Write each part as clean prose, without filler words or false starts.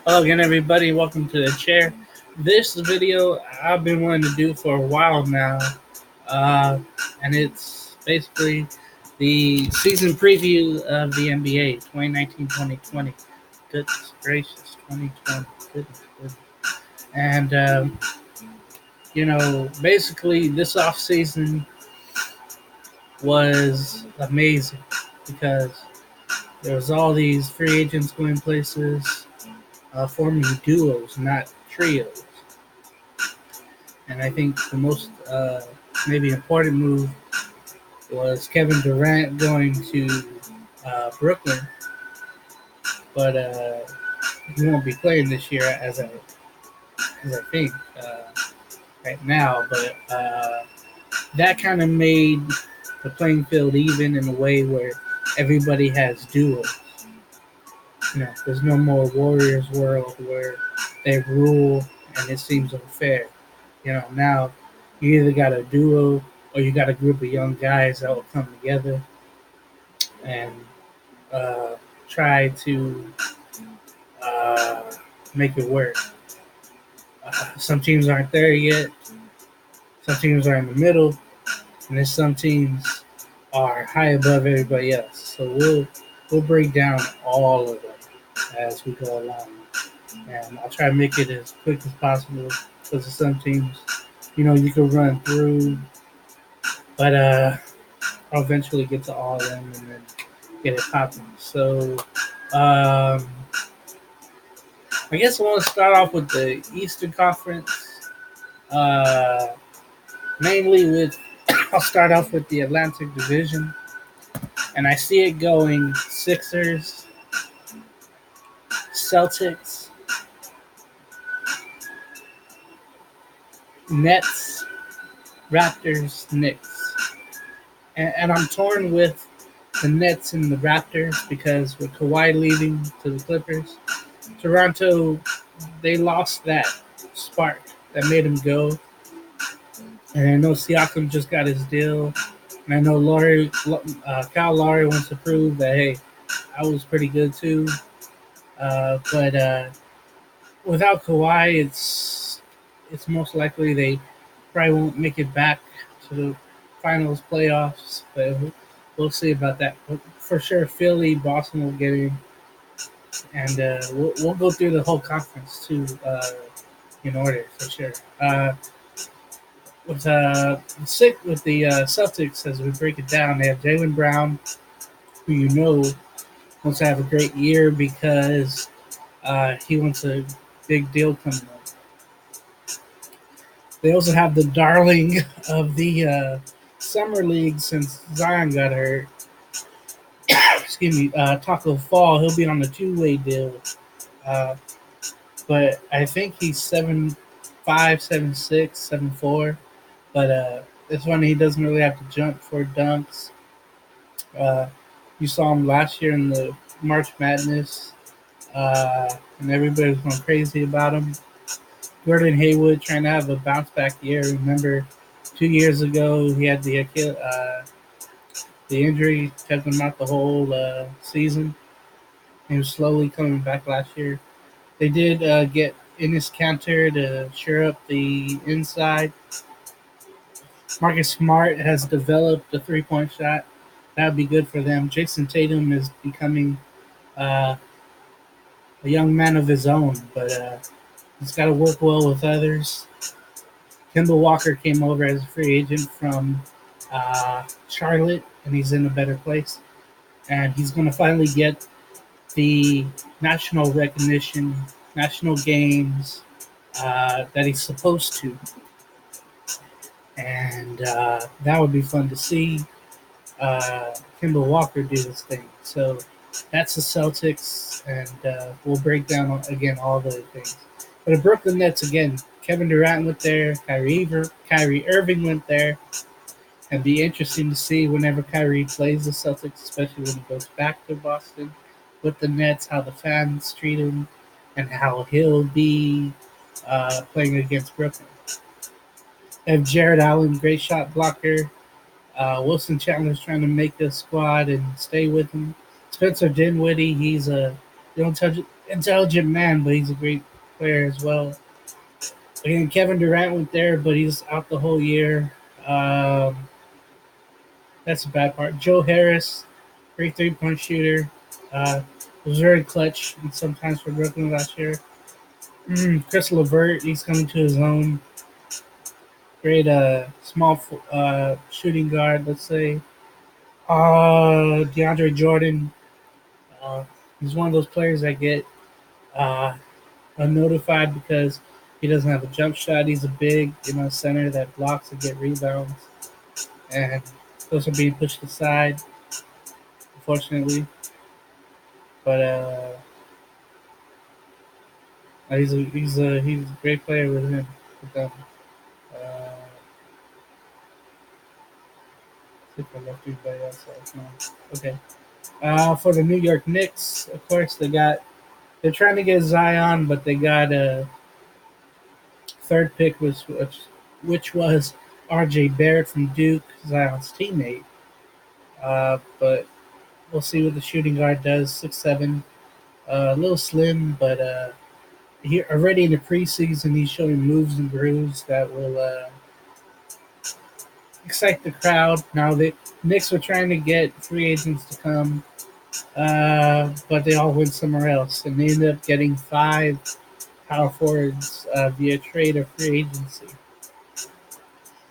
Hello again, everybody. Welcome to the chair. This video I've been wanting to do for a while now, uh, and it's basically the season preview of the NBA 2019-2020. Goodness gracious, 2020. Goodness. And, basically this offseason was amazing because there was all these free agents going places, forming duos, not trios. And I think the most maybe important move was Kevin Durant going to Brooklyn, but he won't be playing this year as I think right now. But that kind of made the playing field even in a way where everybody has duos. There's no more Warriors world where they rule and it seems unfair. Now you either got a duo or you got a group of young guys that will come together and uh, try to uh, make it work. Some teams aren't there yet. Some teams are in the middle, and then some teams are high above everybody else. So we'll break down all of them as we go along, and I'll try to make it as quick as possible because some teams, you can run through, but I'll eventually get to all of them and then get it popping. So, I guess I want to start off with the Eastern Conference. Uh, Mainly with, I'll start off with the Atlantic Division, and I see it going Sixers, Celtics, Nets, Raptors, Knicks. And I'm torn with the Nets and the Raptors because with Kawhi leaving to the Clippers, Toronto, they lost that spark that made him go. And I know Siakam just got his deal. And I know Kyle Lowry wants to prove that, hey, I was pretty good too. But without Kawhi, it's most likely they probably won't make it back to the finals playoffs. But we'll see about that. But for sure, Philly, Boston will get in. And we'll go through the whole conference too in order for sure. With the Celtics, as we break it down, they have Jaylen Brown, who wants to have a great year because he wants a big deal coming up. They also have the darling of the summer league since Zion got hurt. Excuse me, Taco Fall. He'll be on the two-way deal, but I think he's 7'5", 7'6", 7'4". But it's funny, he doesn't really have to jump for dunks. You saw him last year in the March Madness, and everybody was going crazy about him. Gordon Hayward trying to have a bounce back year. Remember, 2 years ago he had the injury kept him out the whole season. He was slowly coming back last year. They did get Enes Kanter to shore up the inside. Marcus Smart has developed a three-point shot. That would be good for them. Jason Tatum is becoming a young man of his own, but he's got to work well with others. Kemba Walker came over as a free agent from Charlotte, and he's in a better place. And he's going to finally get the national recognition, national games that he's supposed to. And that would be fun to see Kemba Walker do this thing. So that's the Celtics, and we'll break down again all the things. But the Brooklyn Nets again, Kevin Durant went there, Kyrie Irving went there. It'd be interesting to see whenever Kyrie plays the Celtics, especially when he goes back to Boston with the Nets, how the fans treat him, and how he'll be playing against Brooklyn. They have Jared Allen, great shot blocker. Wilson Chandler's trying to make the squad and stay with him. Spencer Dinwiddie, he's a intelligent man, but he's a great player as well. Again, Kevin Durant went there, but he's out the whole year. Um, that's the bad part. Joe Harris, great 3-point shooter. Uh, was very clutch and sometimes for Brooklyn last year. Chris LeVert, he's coming to his own. Great small shooting guard, let's say. DeAndre Jordan, uh, he's one of those players that get uh, unnotified because he doesn't have a jump shot. He's a big, center that blocks and get rebounds, and those are being pushed aside, unfortunately. But he's a great player with him. With them. See if I left anybody else out. No. Okay. For the New York Knicks, of course, they're trying to get Zion, but they got a third pick which was R.J. Barrett from Duke, Zion's teammate. But we'll see what the shooting guard does. 6'7", a little slim, but he already in the preseason he's showing moves and grooves that will excite the crowd. Now the Knicks were trying to get free agents to come, but they all went somewhere else, and they ended up getting 5 power forwards via trade or free agency.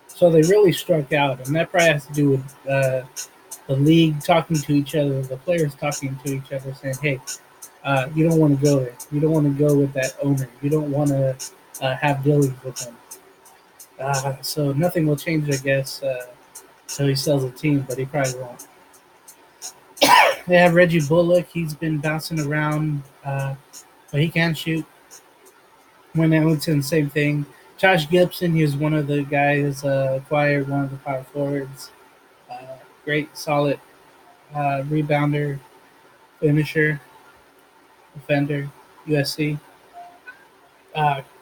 So they really struck out, and that probably has to do with the league talking to each other, the players talking to each other, saying, "Hey, you don't want to go there. You don't want to go with that owner. You don't want to have dealings with him." So nothing will change, I guess, until he sells the team, but he probably won't. They have Reggie Bullock. He's been bouncing around, but he can shoot. Wayne Ellington, same thing. Josh Gibson, he was one of the guys acquired, one of the power forwards. Great, solid rebounder, finisher, defender, USC.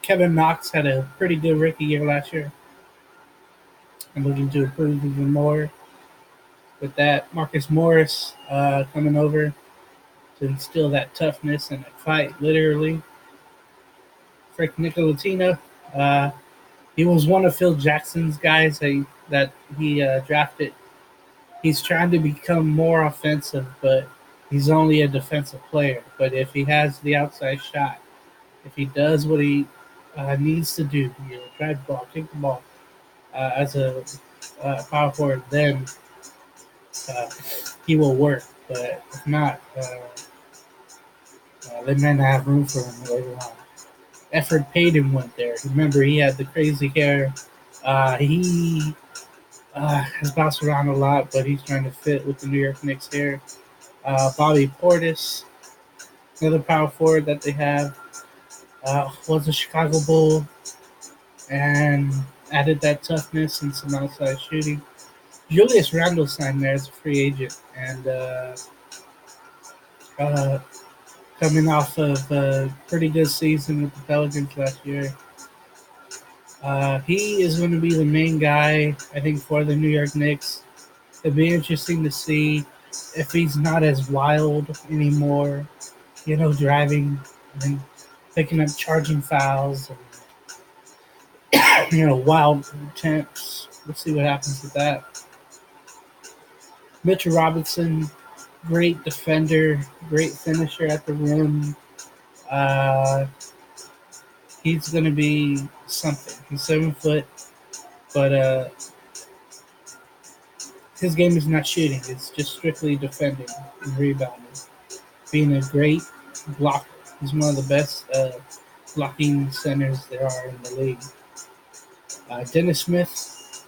Kevin Knox had a pretty good rookie year last year. I'm looking to improve even more with that. Marcus Morris coming over to instill that toughness and that fight, literally. Frank Nicolatina, uh, he was one of Phil Jackson's guys that he drafted. He's trying to become more offensive, but he's only a defensive player. But if he has the outside shot, if he does what he needs to do, drive the ball, kick the ball as a power forward, then uh, he will work. But if not, they may not have room for him later on. Effort Payton went there. Remember, he had the crazy hair. He has bounced around a lot, but he's trying to fit with the New York Knicks here. Bobby Portis, another power forward that they have, was a Chicago Bull and added that toughness and some outside shooting. Julius Randle signed there as a free agent, and uh, coming off of a pretty good season with the Pelicans last year. He is going to be the main guy, I think, for the New York Knicks. It'd be interesting to see if he's not as wild anymore, driving and picking up charging fouls and, wild attempts. We'll see what happens with that. Mitchell Robinson, great defender, great finisher at the rim. Uh, he's going to be something. He's 7 foot, but his game is not shooting. It's just strictly defending and rebounding. Being a great blocker. He's one of the best blocking centers there are in the league. Dennis Smith,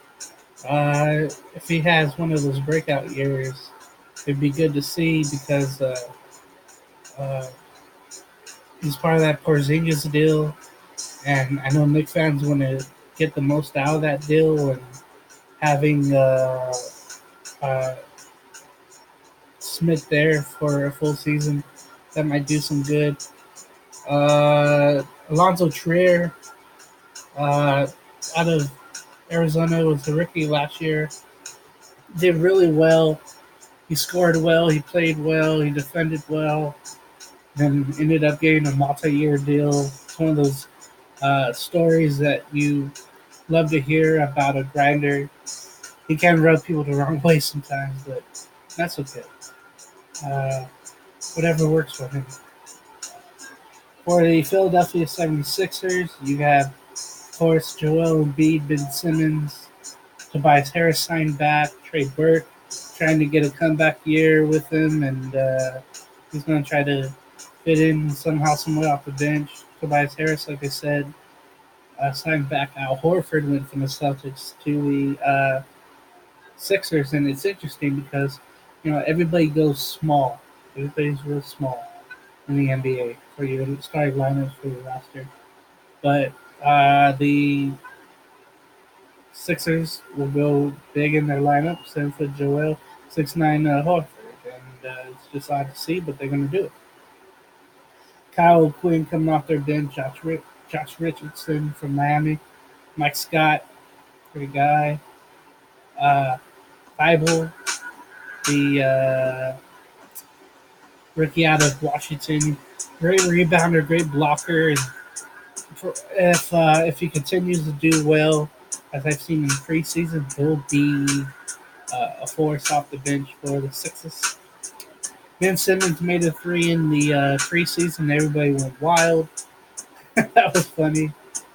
if he has one of those breakout years, it'd be good to see because uh, he's part of that Porzingis deal, and I know Knicks fans want to get the most out of that deal, and having uh, Smith there for a full season, that might do some good. Alonzo Trier, out of Arizona, was a rookie last year. Did really well. He scored well. He played well. He defended well. then ended up getting a multi-year deal. It's one of those stories that you love to hear about a grinder. He can rub people the wrong way sometimes, but that's okay. Uh, Whatever works for him. For the Philadelphia 76ers, you have, of course, Joel Embiid, Ben Simmons, Tobias Harris signed back, Trey Burke trying to get a comeback year with him, and he's going to try to fit in somehow, somewhere off the bench. Tobias Harris, like I said, signed back. Al Horford went from the Celtics to the Sixers, and it's interesting because everybody goes small. Everybody's real small in the NBA for your starting lineups for your roster, but the Sixers will go big in their lineup, same for Joel 6'9" Horford, and it's just odd to see, but they're going to do it. Kyle Quinn coming off their bench, Josh Richardson from Miami, Mike Scott, great guy, uh, Bible, the rookie out of Washington, great rebounder, great blocker, and if he continues to do well, as I've seen in preseason, he'll be a force off the bench for the Sixers. Ben Simmons made a three in the preseason. Everybody went wild. That was funny.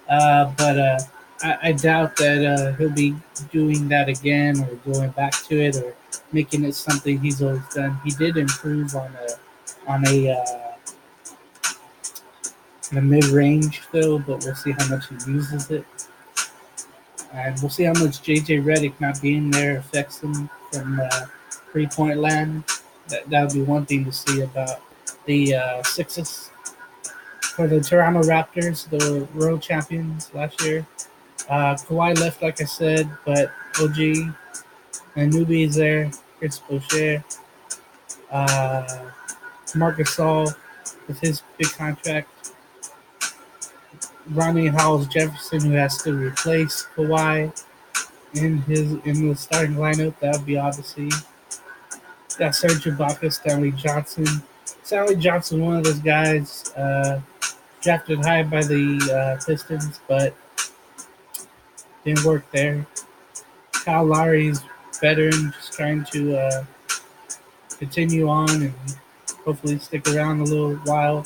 But I doubt that he'll be doing that again or going back to it or making it something he's always done. He did improve on a mid range though, but we'll see how much he uses it. And we'll see how much JJ Redick not being there affects him from 3-point land. That would be one thing to see about the Sixers. For the Toronto Raptors, the world champions last year, Kawhi left, like I said, but OG and Newbie is there, Chris Boucher, uh, Marcus Saul with his big contract, Ronnie Howells Jefferson, who has to replace Kawhi in the starting lineup. That would be odd to see. Got Serge Ibaka, Stanley Johnson. Stanley Johnson, one of those guys drafted high by the Pistons, but didn't work there. Kyle Lowry's veteran, just trying to continue on and hopefully stick around a little while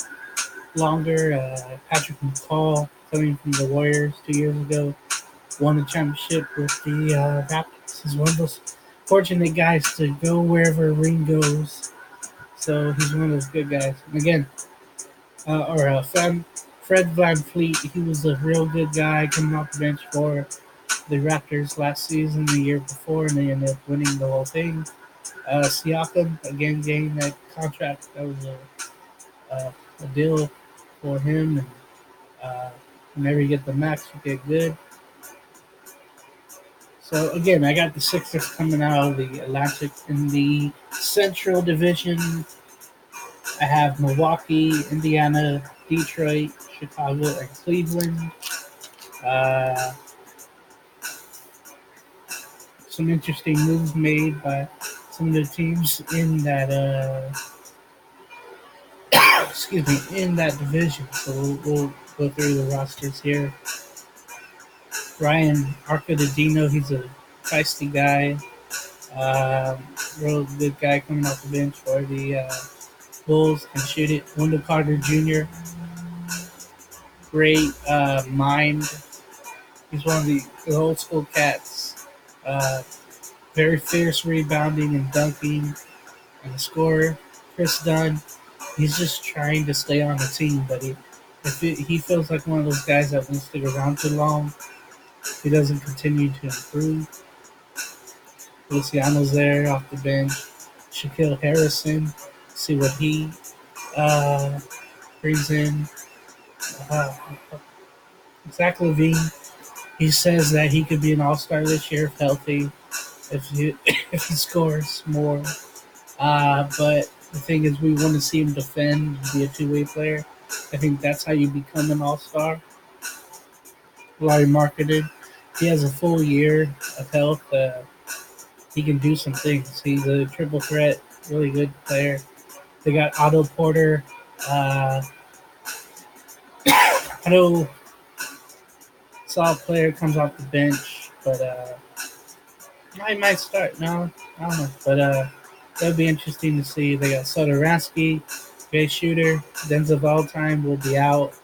longer. Patrick McCall, coming from the Warriors 2 years ago, won a championship with the Raptors. He's one of those fortunate guys to go wherever a ring goes. So he's one of those good guys. And again, Fred VanVleet, he was a real good guy coming off the bench for the Raptors last season, the year before, and they ended up winning the whole thing. Siakam, again, getting that contract. That was a deal for him. And whenever you get the max, you get good. So again, I got the Sixers coming out of the Atlantic. In the Central Division, I have Milwaukee, Indiana, Detroit, Chicago, and Cleveland. Uh, some interesting moves made by some of the teams in that in that division. So we'll go through the rosters here. Ryan Arcadino, he's a feisty guy, real good guy coming off the bench for the Bulls, can shoot it. Wendell Carter Jr., great mind. He's one of the old school cats. Very fierce rebounding and dunking and a scorer. Chris Dunn, he's just trying to stay on the team, but he feels like one of those guys that won't stick around too long. He doesn't continue to improve. Luciano's there off the bench. Shaquille Harrison, see what he brings in. Uh, Zach LaVine, he says that he could be an all-star this year if healthy, if he, if he scores more. But the thing is, we want to see him defend and be a two-way player. I think that's how you become an all-star. Larry Marketed, he has a full year of health. He can do some things. He's a triple threat, really good player. They got Otto Porter, Uh, I know solid player comes off the bench, but I might start. No, I don't know. But that'd be interesting to see. They got Sotaransky, great shooter. Denzel Valentine will be out.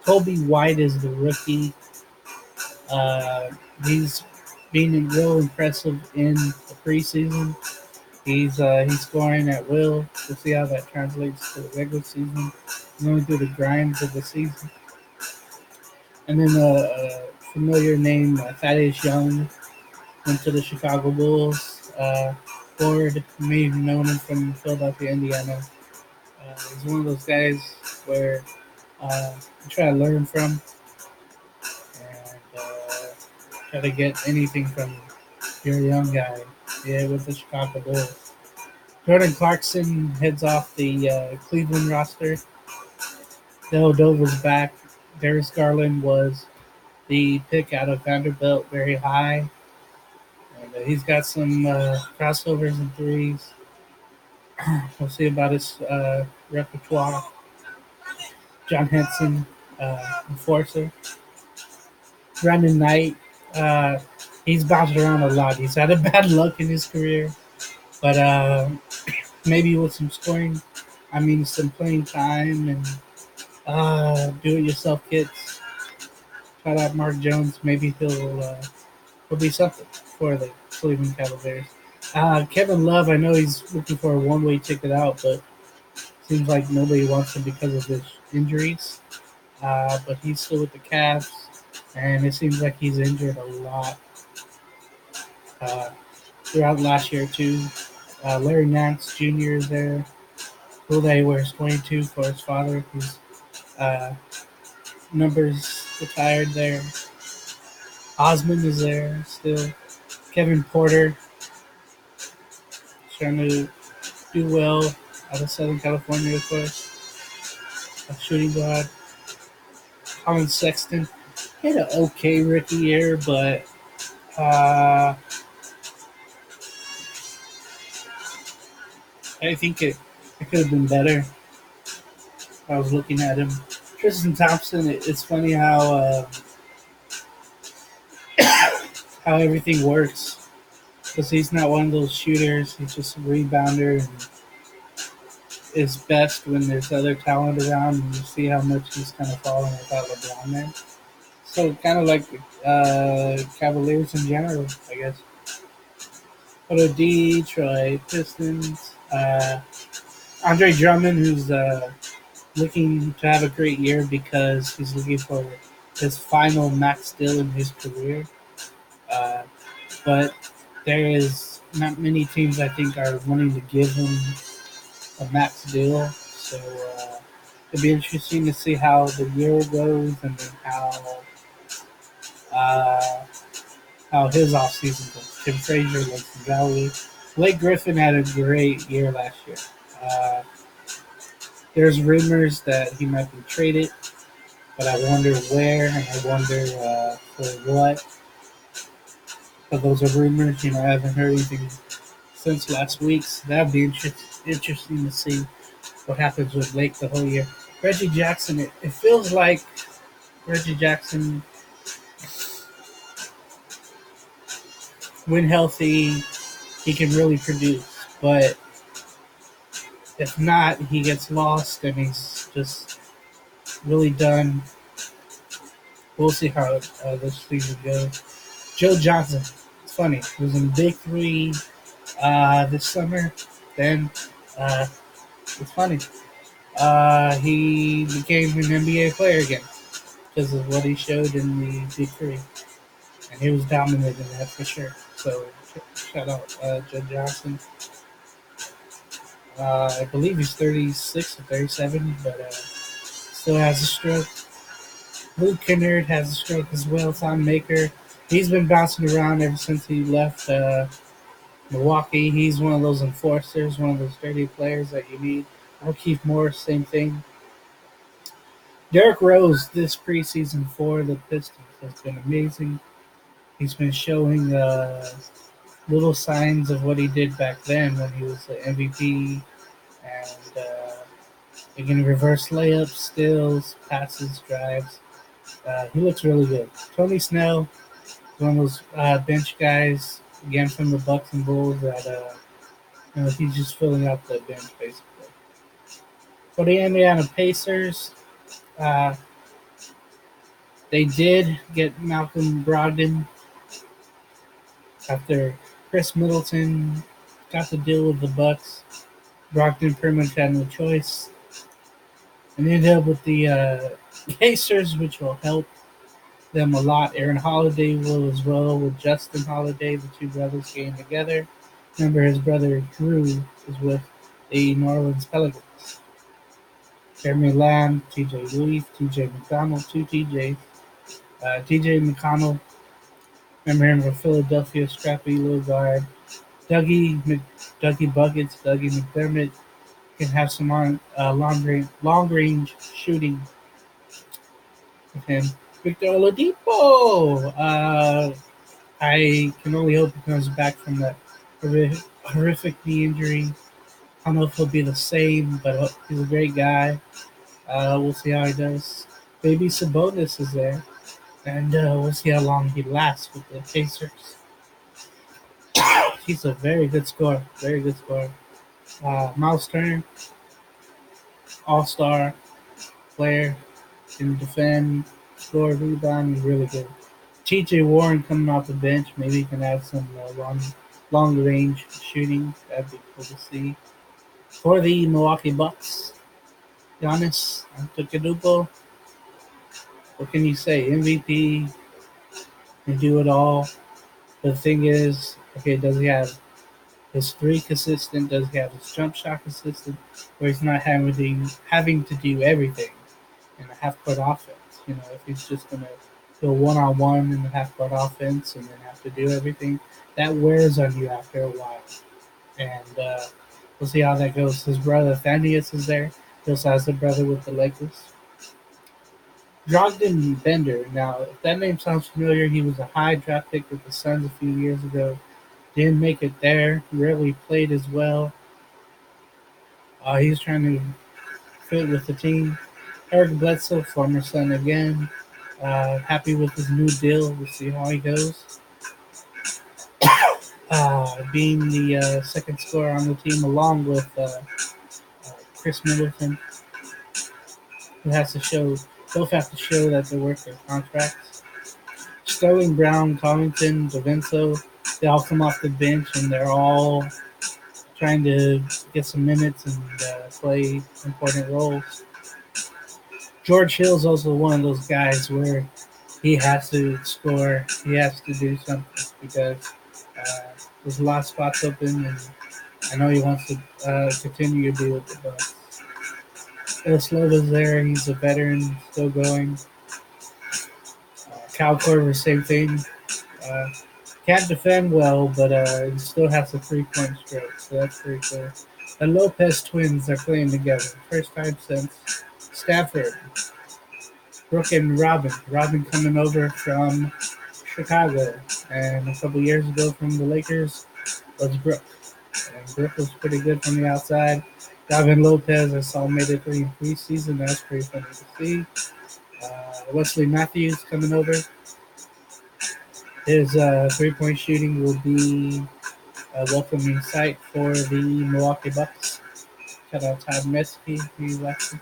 Kobe White is the rookie. Uh, he's being real impressive in the preseason. He's scoring at will. We'll see how that translates to the regular season. Going through the grinds of the season. And then a familiar name, Thaddeus Young, went to the Chicago Bulls. Ford, you may have known him from Philadelphia, Indiana. He's one of those guys where you try to learn from and try to get anything from your young guy. Yeah, with the Chicago Bulls. Jordan Clarkson heads off the Cleveland roster. Dell Dover's back. Darius Garland was the pick out of Vanderbilt, very high. And he's got some crossovers and threes. We'll see about his repertoire. John Henson, enforcer. Brandon Knight, uh, he's bounced around a lot. He's had a bad luck in his career, but maybe with some scoring, some playing time and do-it-yourself kits. Shout out Mark Jones. Maybe he'll be something for the Cleveland Cavaliers. Kevin Love, I know he's looking for a one-way ticket out, but seems like nobody wants him because of his injuries. But he's still with the Cavs, and it seems like he's injured a lot uh, throughout last year too. Larry Nance Jr. is there. Who they wears 22 for his father. His numbers retired there. Osman is there still. Kevin Porter trying to do well out of Southern California, of course. A shooting guard. Colin Sexton he had an okay rookie year, but I think it could have been better. I was looking at him. Tristan Thompson. It's funny how everything works because he's not one of those shooters. He's just a rebounder and is best when there's other talent around, and you see how much he's kind of falling without LeBron there. So kind of like Cavaliers in general, I guess. But a Detroit Pistons, Andre Drummond, who's looking to have a great year because he's looking for his final max deal in his career. Uh, but there is not many teams I think are wanting to give him a max deal. So it'll be interesting to see how the year goes and then uh, how his offseason goes. Tim Frazier looks valley. Blake Griffin had a great year last year. Uh, there's rumors that he might be traded, but I wonder where and I wonder for what. But those are rumors. I haven't heard anything since last week. So that'd be interesting to see what happens with Blake the whole year. Reggie Jackson, it feels like Reggie Jackson, when healthy, he can really produce. But if not, he gets lost and he's just really done. We'll see how this season goes. Joe Johnson, it's funny. He was in the Big Three this summer. Then it's funny. He became an NBA player again because of what he showed in the Big Three. And he was dominant in that for sure. So shout out Joe Johnson. I believe he's 36 or 37, but still has a stroke. Luke Kennard has a stroke as well. Tom Maker. He's been bouncing around ever since he left Milwaukee. He's one of those enforcers, one of those dirty players that you need. Keith Morris, same thing. Derrick Rose this preseason for the Pistons has been amazing. He's been showing little signs of what he did back then when he was the MVP and He can reverse layups, steals, passes, drives. He looks really good. Tony Snell, one of those bench guys, again from the Bucks and Bulls, that he's just filling out the bench basically. For the Indiana Pacers, uh, they did get Malcolm Brogdon after Chris Middleton got the deal with the Bucks. Brogdon pretty much had no choice, and they ended up with the Pacers, which will help them a lot. Aaron Holiday will as well with Justin Holiday, the two brothers getting together. Remember, his brother Drew is with the New Orleans Pelicans. Jeremy Lamb, TJ Leaf, TJ McDonald, two TJs. TJ McConnell, remember him from Philadelphia, scrappy little guard. Dougie Buckets, Dougie McDermott can have some long range shooting with him. Victor Oladipo. I can only hope he comes back from that horrific knee injury. I don't know if he'll be the same, but he's a great guy. We'll see how he does. Baby Sabonis is there, and we'll see how long he lasts with the Pacers. He's a very good scorer. Very good scorer. Miles Turner, all star player, can defend, score, rebound. He's really good. TJ Warren coming off the bench. Maybe he can add some long range shooting. That'd be cool to see. For the Milwaukee Bucks, Giannis Antetokounmpo. What can you say? MVP, can do it all. The thing is, okay, does he have his three consistent? Does he have his jump shot consistent? Where he's not having to do everything in a half court offense. If he's just gonna go one on one in the half court offense and then have to do everything, that wears on you after a while. And we'll see how that goes. His brother Thaddeus is there. He also has a brother with the Lakers. Brogdon Bender. Now, if that name sounds familiar, he was a high draft pick with the Suns a few years ago. Didn't make it there. Rarely played as well. He's trying to fit with the team. Eric Bledsoe, former Sun again. Happy with his new deal. We'll see how he goes. Being the second scorer on the team, along with Chris Middleton, who has to show, both have to show that they work their contracts. Sterling Brown, Covington, DaVincenzo, they all come off the bench and they're all trying to get some minutes and play important roles. George Hill's also one of those guys where he has to score, he has to do something because there's a lot of spots open, and I know he wants to continue to be with the Bucks. Ilyasova there, he's a veteran, still going. Kyle Korver, same thing. Can't defend well, but he still has a 3-point stroke, so that's pretty cool. The Lopez twins are playing together. First time since Stafford. Brooke and Robin. Robin coming over from Chicago, and a couple years ago from the Lakers was Brooke. And Brooke was pretty good from the outside. Gavin Lopez, I saw made it 3 in preseason. That's pretty funny to see. Wesley Matthews coming over. His 3-point shooting will be a welcoming sight for the Milwaukee Bucks. Shout out Todd Mesky, he's watching.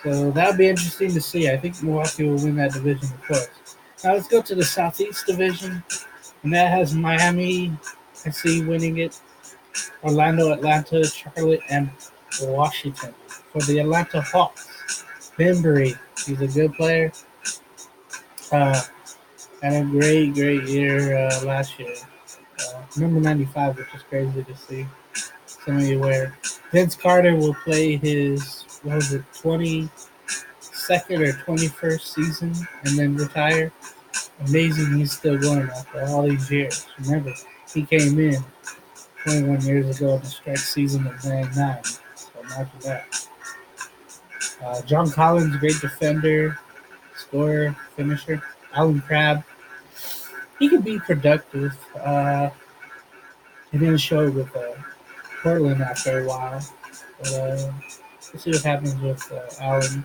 So that'll be interesting to see. I think Milwaukee will win that division, of course. Now let's go to the Southeast Division, and that has Miami, I see, winning it. Orlando, Atlanta, Charlotte, and Washington. For the Atlanta Hawks, Bembry, he's a good player. Had a great year last year. Number 95, which is crazy to see. Some of you wear. Vince Carter will play his, 22nd or 21st season and then retire. Amazing he's still going after all these years. Remember, he came in 21 years ago in the strike season of 99. So imagine that. John Collins, great defender, scorer, finisher. Alan Crabb, he could be productive. He didn't show with Portland after a while. But We'll see what happens with Allen.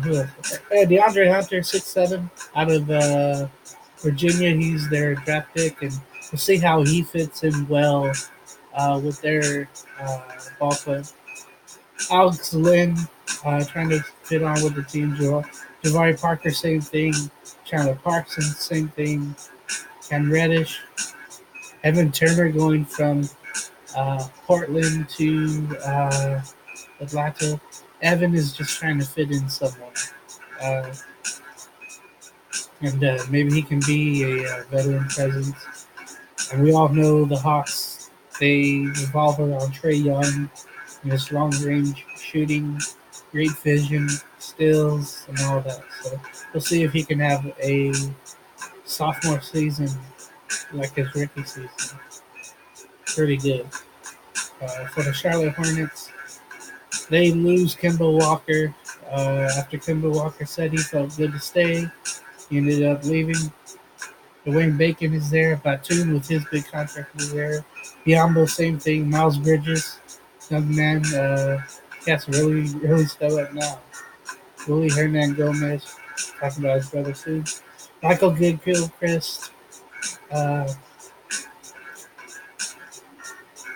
Who else? DeAndre Hunter, 6'7", out of Virginia. He's their draft pick, and we'll see how he fits in well with their ball club. Alex Lynn, trying to fit on with the team. Jabari Parker, same thing. Chandler Parsons, same thing. Cam Reddish. Evan Turner going from Portland to Atlanta. Evan is just trying to fit in somewhere. Uh, and maybe he can be a veteran presence. And we all know the Hawks, they revolve around Trae Young and his long range shooting, great vision, stills, and all that. So we'll see if he can have a sophomore season like his rookie season. Pretty good. For the Charlotte Hornets, they lose Kemba Walker. After Kemba Walker said he felt good to stay, he ended up leaving. Dwayne Bacon is there. Batum with his big contract is there. Biombo, same thing. Miles Bridges, young man, has really step up now. Willie Hernan Gomez, talking about his brother soon. Michael Gilchrist, uh,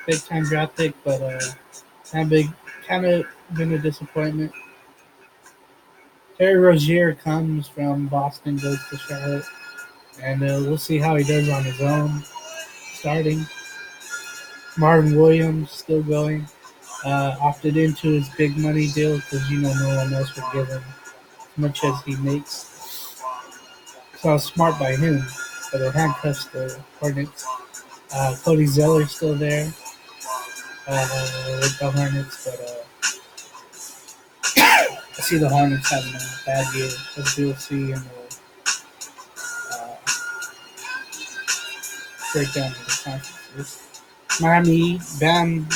big time draft pick, but kind of been a disappointment. Terry Rozier comes from Boston, goes to Charlotte, and we'll see how he does on his own. Starting, Marvin Williams still going. Opted into his big money deal because no one else would give him as much as he makes. So smart by him, but it handcuffs the Hornets. Cody Zeller's still there with the Hornets, but I see the Hornets having a bad year, as you'll see in the breakdown of the conferences. Miami, Bam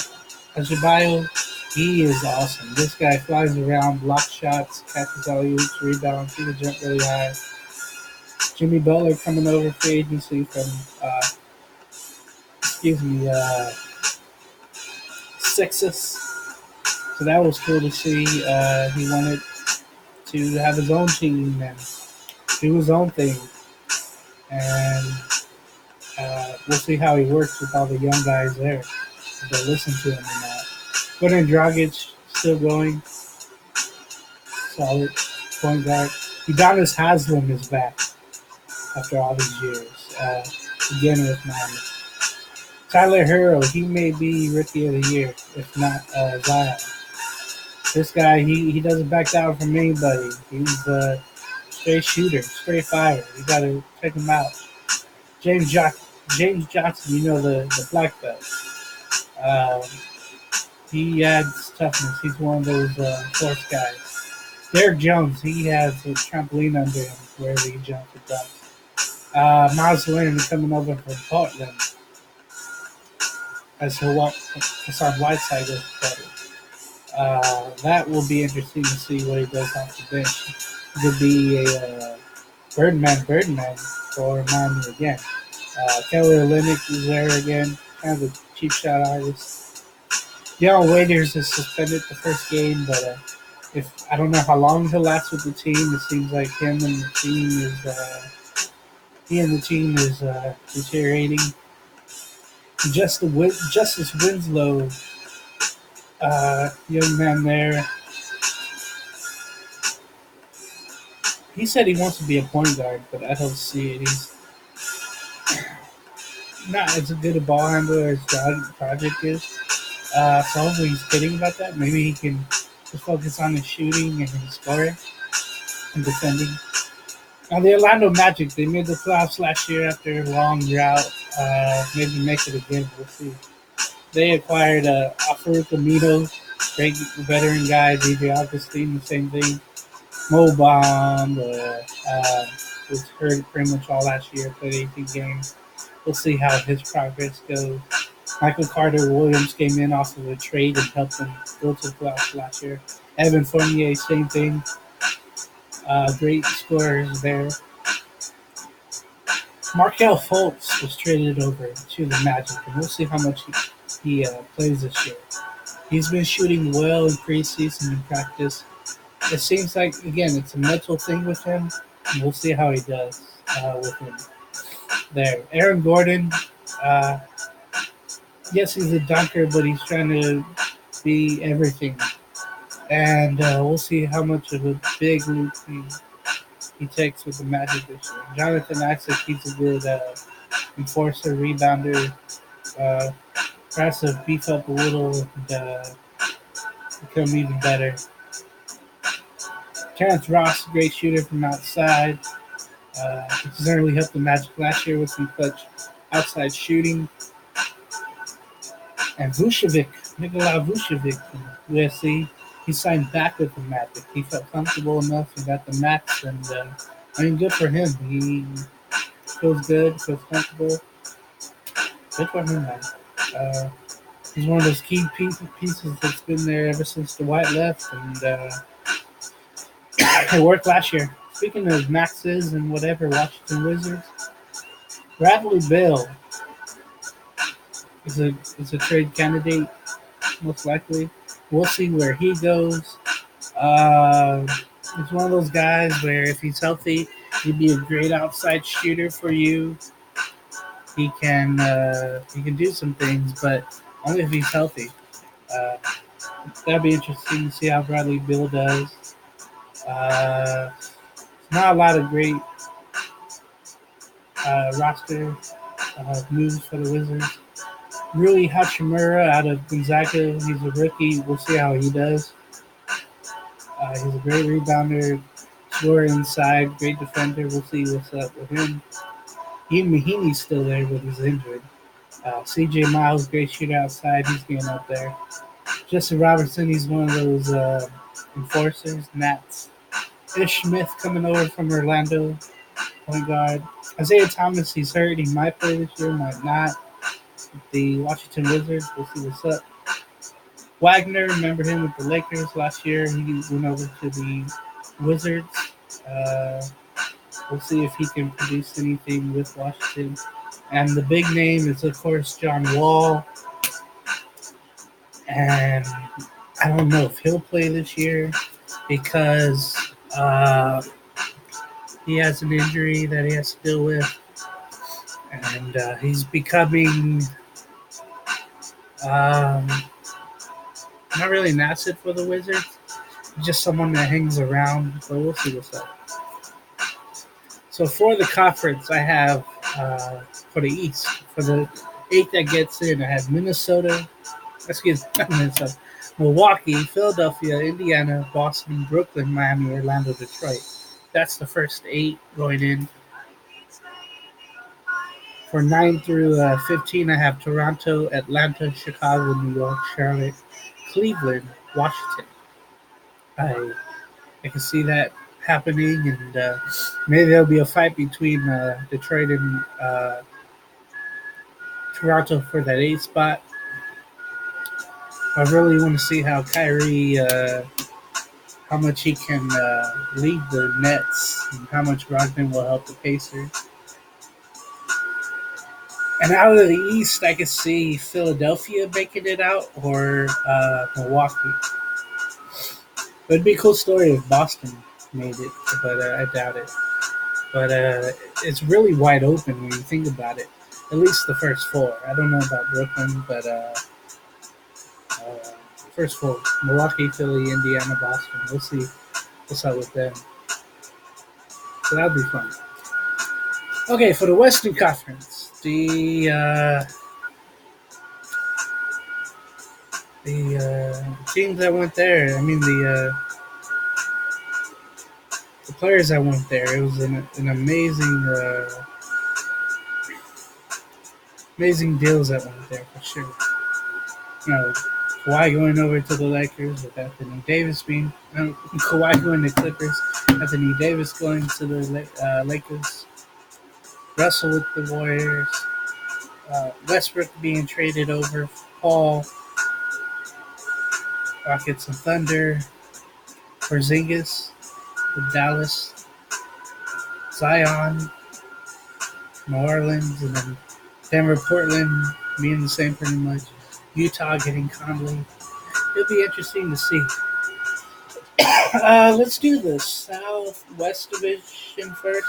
Adebayo, he is awesome. This guy flies around, blocks shots, catches alley-oops, rebounds. He can jump really high. Jimmy Butler coming over free agency from, Sixers. So that was cool to see. He wanted to have his own team and do his own thing. And we'll see how he works with all the young guys there. If they listen to him or not. Goran Dragic still going. Solid point guard. Udonis Haslem is back after all these years. Again with Miami. Tyler Hero, he may be rookie of the year, if not Zion. This guy, he doesn't back down from anybody. He's a straight shooter, straight fire. You got to check him out. James Johnson, the black belt. He adds toughness. He's one of those force guys. Derek Jones, he has a trampoline under him wherever he jumps or dumps. Miles Leonard coming over from Portland. As Hassan Whiteside is better. That will be interesting to see what he does off the bench. He could be a Birdman for Miami again. Kelly Olynyk is there again, kind of a cheap shot artist. Deion Waiters is suspended the first game, but if I don't know how long he'll last with the team. It seems like he and the team is deteriorating. Justice Winslow, young man there. He said he wants to be a point guard, but I don't see it. He's not as good a ball handler as Project is. So hopefully he's kidding about that. Maybe he can just focus on his shooting and his scoring and defending. Now the Orlando Magic, they made the playoffs last year after a long drought. Maybe make it again. We'll see. They acquired Farouk Amino, great veteran guy. DJ Augustine, the same thing. Mo Bamba was hurt pretty much all last year. Played 18 games. We'll see how his progress goes. Michael Carter Williams came in off of a trade and helped them go to the playoffs last year. Evan Fournier, same thing. Great scorers there. Markelle Fultz was traded over to the Magic, and we'll see how much he plays this year. He's been shooting well in preseason and practice. It seems like again it's a mental thing with him. We'll see how he does with him there. Aaron Gordon, uh, yes, he's a dunker, but he's trying to be everything, and we'll see how much of a big leap he takes with the Magic this year. Jonathan Isaac, he's a good enforcer, rebounder. Uh, Tries to beef up a little and become even better. Terrence Ross, great shooter from outside. He certainly helped the Magic last year with some clutch outside shooting. And Vucevic, Nikola Vucevic from USC, he signed back with the Magic. He felt comfortable enough and got the max, and I mean, good for him. He feels good, feels comfortable. Good for him, man. Uh, he's one of those key pieces that's been there ever since Dwight left, and it worked last year. Speaking of maxes and whatever, Washington Wizards, Bradley Beal is a trade candidate, most likely. We'll see where he goes. He's one of those guys where if he's healthy, he'd be a great outside shooter for you. He can do some things, but only if he's healthy. Uh, that'll be interesting to see how Bradley Beal does. Uh, not a lot of great roster moves for the Wizards. Rui Hachimura out of Gonzaga, he's a rookie. We'll see how he does. He's a great rebounder, scorer inside, great defender. We'll see what's up with him. Ian Mahinmi's still there, but he's injured. CJ Miles, great shooter outside. He's getting up there. Justin Robertson, he's one of those enforcers. Nats. Ish Smith coming over from Orlando, point guard. Isaiah Thomas, he's hurt. He might play this year, might not. The Washington Wizards, we'll see what's up. Wagner, remember him with the Lakers last year. He went over to the Wizards. We'll see if he can produce anything with Washington. And the big name is, of course, John Wall. And I don't know if he'll play this year because he has an injury that he has to deal with. And he's becoming not really an asset for the Wizards, just someone that hangs around. But we'll see what's up. So for the conference, I have for the East, for the 8 that gets in, I have Minnesota, Milwaukee, Philadelphia, Indiana, Boston, Brooklyn, Miami, Orlando, Detroit. That's the first 8 going in. For 9 through 15, I have Toronto, Atlanta, Chicago, New York, Charlotte, Cleveland, Washington. I can see that happening, and maybe there'll be a fight between Detroit and Toronto for that 8 spot. I really want to see how Kyrie, how much he can lead the Nets, and how much Brogdon will help the Pacers. And out of the East, I could see Philadelphia making it out, or Milwaukee. It'd be a cool story if Boston made it, but I doubt it. But it's really wide open when you think about it. At least the first 4. I don't know about Brooklyn, but first 4: Milwaukee, Philly, Indiana, Boston. We'll see what's up with them. So that'll be fun. Okay, for the Western Conference, the teams that went there. I mean the players that went there. It was an amazing deals that went there for sure. You know, Kawhi going over to the Lakers with Anthony Davis being Kawhi going to Clippers, Anthony Davis going to the Lakers, Russell with the Warriors, Westbrook being traded over, Paul, Rockets and Thunder, Porzingis with Dallas, Zion, New Orleans, and then Denver, Portland being the same pretty much. Utah getting Conley. It'll be interesting to see. Let's do the Southwest Division first.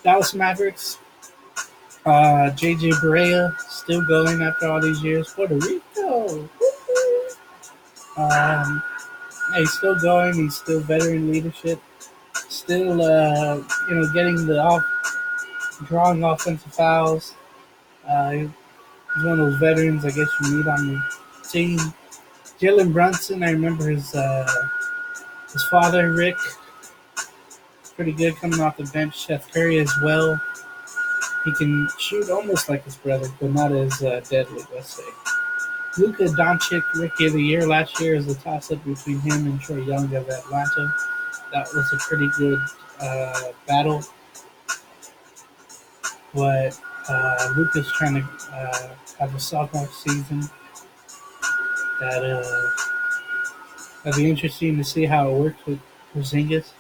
Dallas Mavericks. JJ Barea still going after all these years. Puerto Rico. Um, he's still going. He's still veteran leadership. Still, getting drawing offensive fouls. He's one of those veterans I guess you need on the team. Jalen Brunson, I remember his father Rick, pretty good coming off the bench. Seth Curry as well. He can shoot almost like his brother, but not as deadly, let's say. Luka Doncic, Rookie of the Year last year, is a toss-up between him and Trae Young of Atlanta. That was a pretty good battle, but Luka's trying to have a sophomore season. That'll be interesting to see how it works with Porzingis.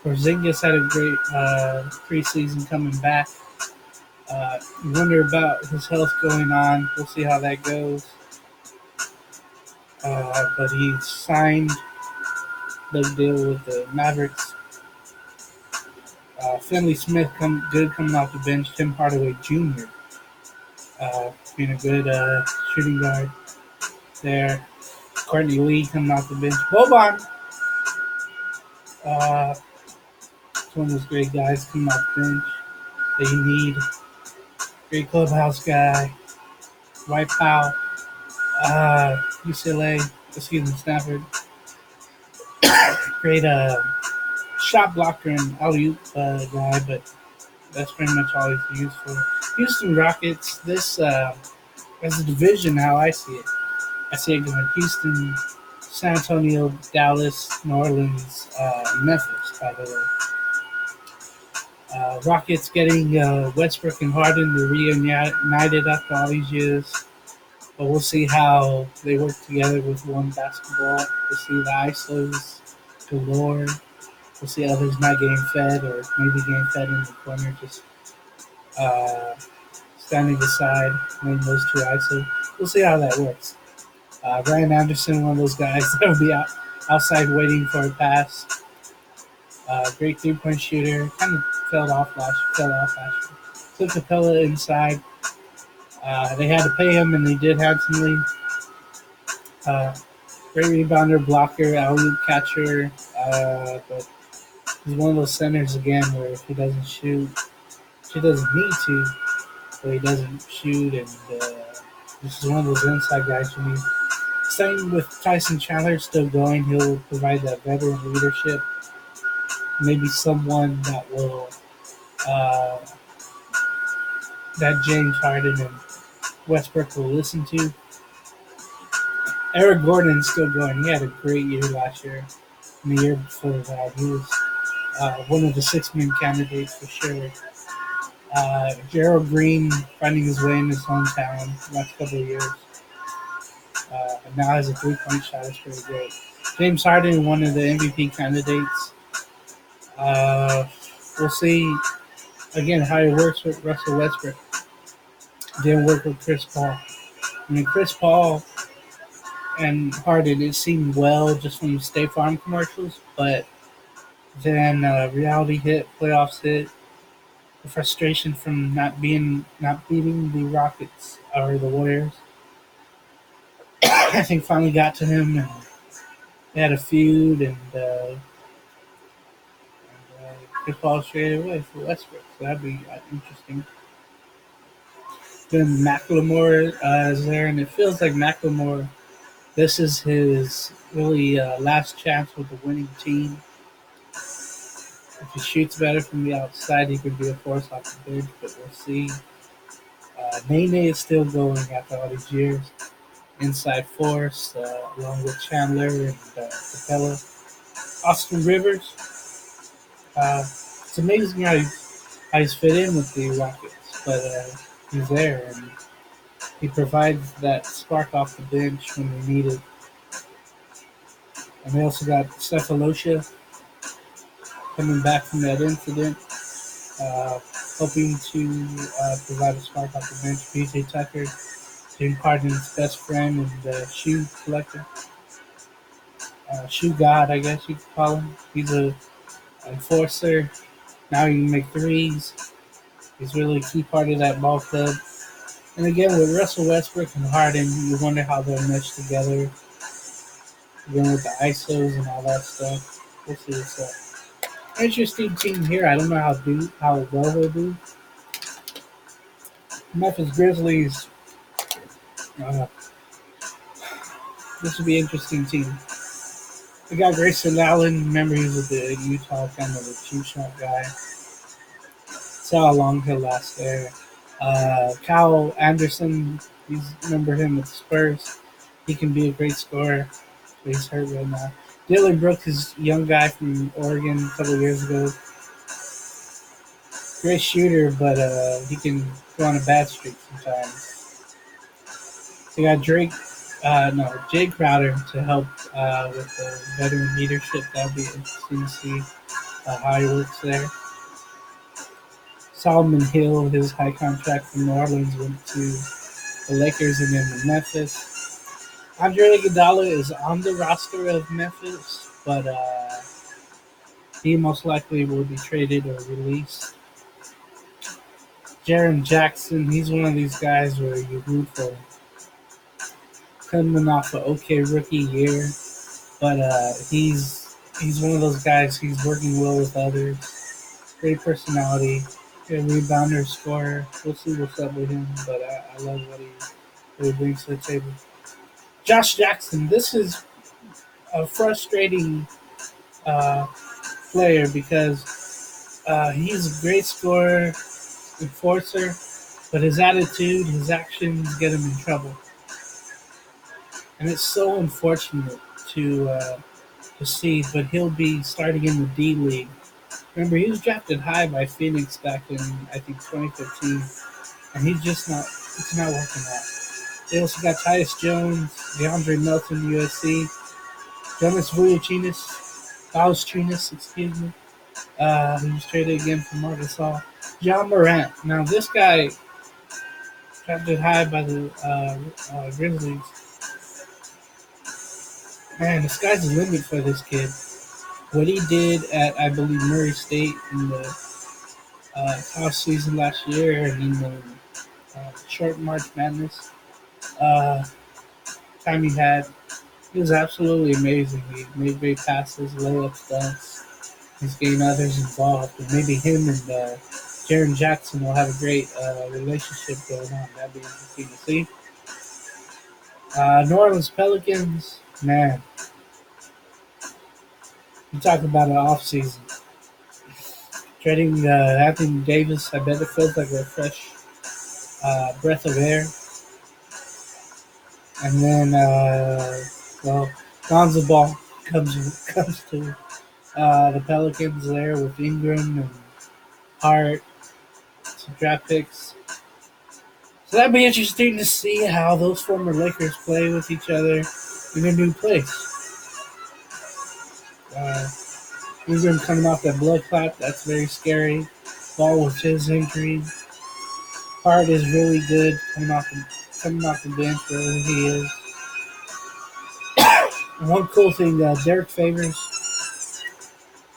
Porzingis had a great preseason coming back. You wonder about his health going on. We'll see how that goes. But he signed the deal with the Mavericks. Finley Smith coming off the bench. Tim Hardaway Jr. Being a good shooting guard there. Courtney Lee coming off the bench. Boban. It's one of those great guys coming off the bench that you need. Great clubhouse guy. White Powell. UCLA. Stanford. Great shot blocker and alley-oop guy, but that's pretty much all he's used for. Houston Rockets, this as a division, how I see it. I see it going Houston, San Antonio, Dallas, New Orleans, Memphis, by the way. Rockets getting Westbrook and Harden to reunited after all these years. But we'll see how they work together with one basketball. We'll see the ISOs galore. We'll see others not getting fed or maybe getting fed in the corner, just standing aside, maybe those two ISOs. We'll see how that works. Ryan Anderson, one of those guys that will be outside waiting for a pass. Great three-point shooter. Kind of fell off last year. Took Capella inside. They had to pay him, and they did handsomely. Great rebounder, blocker, alley-oop catcher, but he's one of those centers again where if he doesn't shoot, he doesn't need to, but he doesn't shoot, and this is one of those inside guys you need. Same with Tyson Chandler, still going. He'll provide that veteran leadership. Maybe someone that will that James Harden and Westbrook will listen to. Eric Gordon's still going. He had a great year last year. And the year before that, he was one of the six-man candidates for sure. Gerald Green finding his way in his hometown the last couple of years. And now has a three-point shot. It's pretty great. James Harden, one of the MVP candidates. We'll see, again, how it works with Russell Westbrook. Didn't work with Chris Paul. I mean, Chris Paul and Harden, it seemed well just from the State Farm commercials, but then reality hit, playoffs hit, the frustration from not beating the Rockets or the Warriors. I think finally got to him, and they had a feud, and Chris Paul traded away for Westbrook, so that'd be interesting. Then McLemore is there, and it feels like McLemore, this is his really last chance with the winning team. If he shoots better from the outside, he could be a force off the bench, but we'll see. Nene is still going after all these years. Inside force, along with Chandler and Capella. Austin Rivers. It's amazing how he's fit in with the Rockets, but he's there, and he provides that spark off the bench when they need it. And they also got Cephalosha coming back from that incident, hoping to provide a spark off the bench. PJ Tucker, James Harden's best friend and the shoe collector, shoe god, I guess you could call him. He's a enforcer. Now he can make threes. He's really a key part of that ball club. And again, with Russell Westbrook and Harden, you wonder how they'll mesh together. Again, with the ISOs and all that stuff. We'll see what's up. Interesting team here. I don't know how well they'll do. Memphis Grizzlies. Uh, this will be an interesting team. We got Grayson Allen. Remember, he was with the Utah, kind of a cheap shot guy. Saw how long he'll last there. Kyle Anderson. Remember him with the Spurs. He can be a great scorer. But he's hurt right now. Dylan Brooks is a young guy from Oregon a couple of years ago. Great shooter, but he can go on a bad streak sometimes. We got Jay Crowder to help with the veteran leadership. That'll be interesting to see how he works there. Solomon Hill, his high contract from New Orleans, went to the Lakers and then to Memphis. Andre Iguodala is on the roster of Memphis, but he most likely will be traded or released. Jaren Jackson, he's one of these guys where you root for him. Coming off an okay rookie year, but he's one of those guys. He's working well with others. Great personality, good rebounder, scorer. We'll see what's up with him, but I love what he brings to the table. Josh Jackson, this is a frustrating player because he's a great scorer, enforcer, but his attitude, his actions get him in trouble. And it's so unfortunate to see, but he'll be starting in the D League. Remember, he was drafted high by Phoenix back in, I think, 2015, and it's not working out. They also got Tyus Jones, DeAndre Melton, USC, Jonas Valanciunas, excuse me, who was traded again from Arkansas. John Morant. Now, this guy drafted high by the Grizzlies. Man, the sky's the limit for this kid. What he did at, I believe, Murray State in the college season last year and in the short March Madness time he had, it was absolutely amazing. He made great passes, layups, dunks. He's getting others involved. And maybe him and Jaren Jackson will have a great relationship going on. That'd be interesting to see. New Orleans Pelicans, man. You talk about an off season. Trading Anthony Davis, I bet it feels like a fresh breath of air. And then, Lonzo Ball comes to the Pelicans there with Ingram and Hart, some draft picks. So that'd be interesting to see how those former Lakers play with each other in a new place. Ingram coming off that blood clot, that's very scary. Ball with his injury. Hart is really good coming off the bench wherever he is. One cool thing, Derek Favors,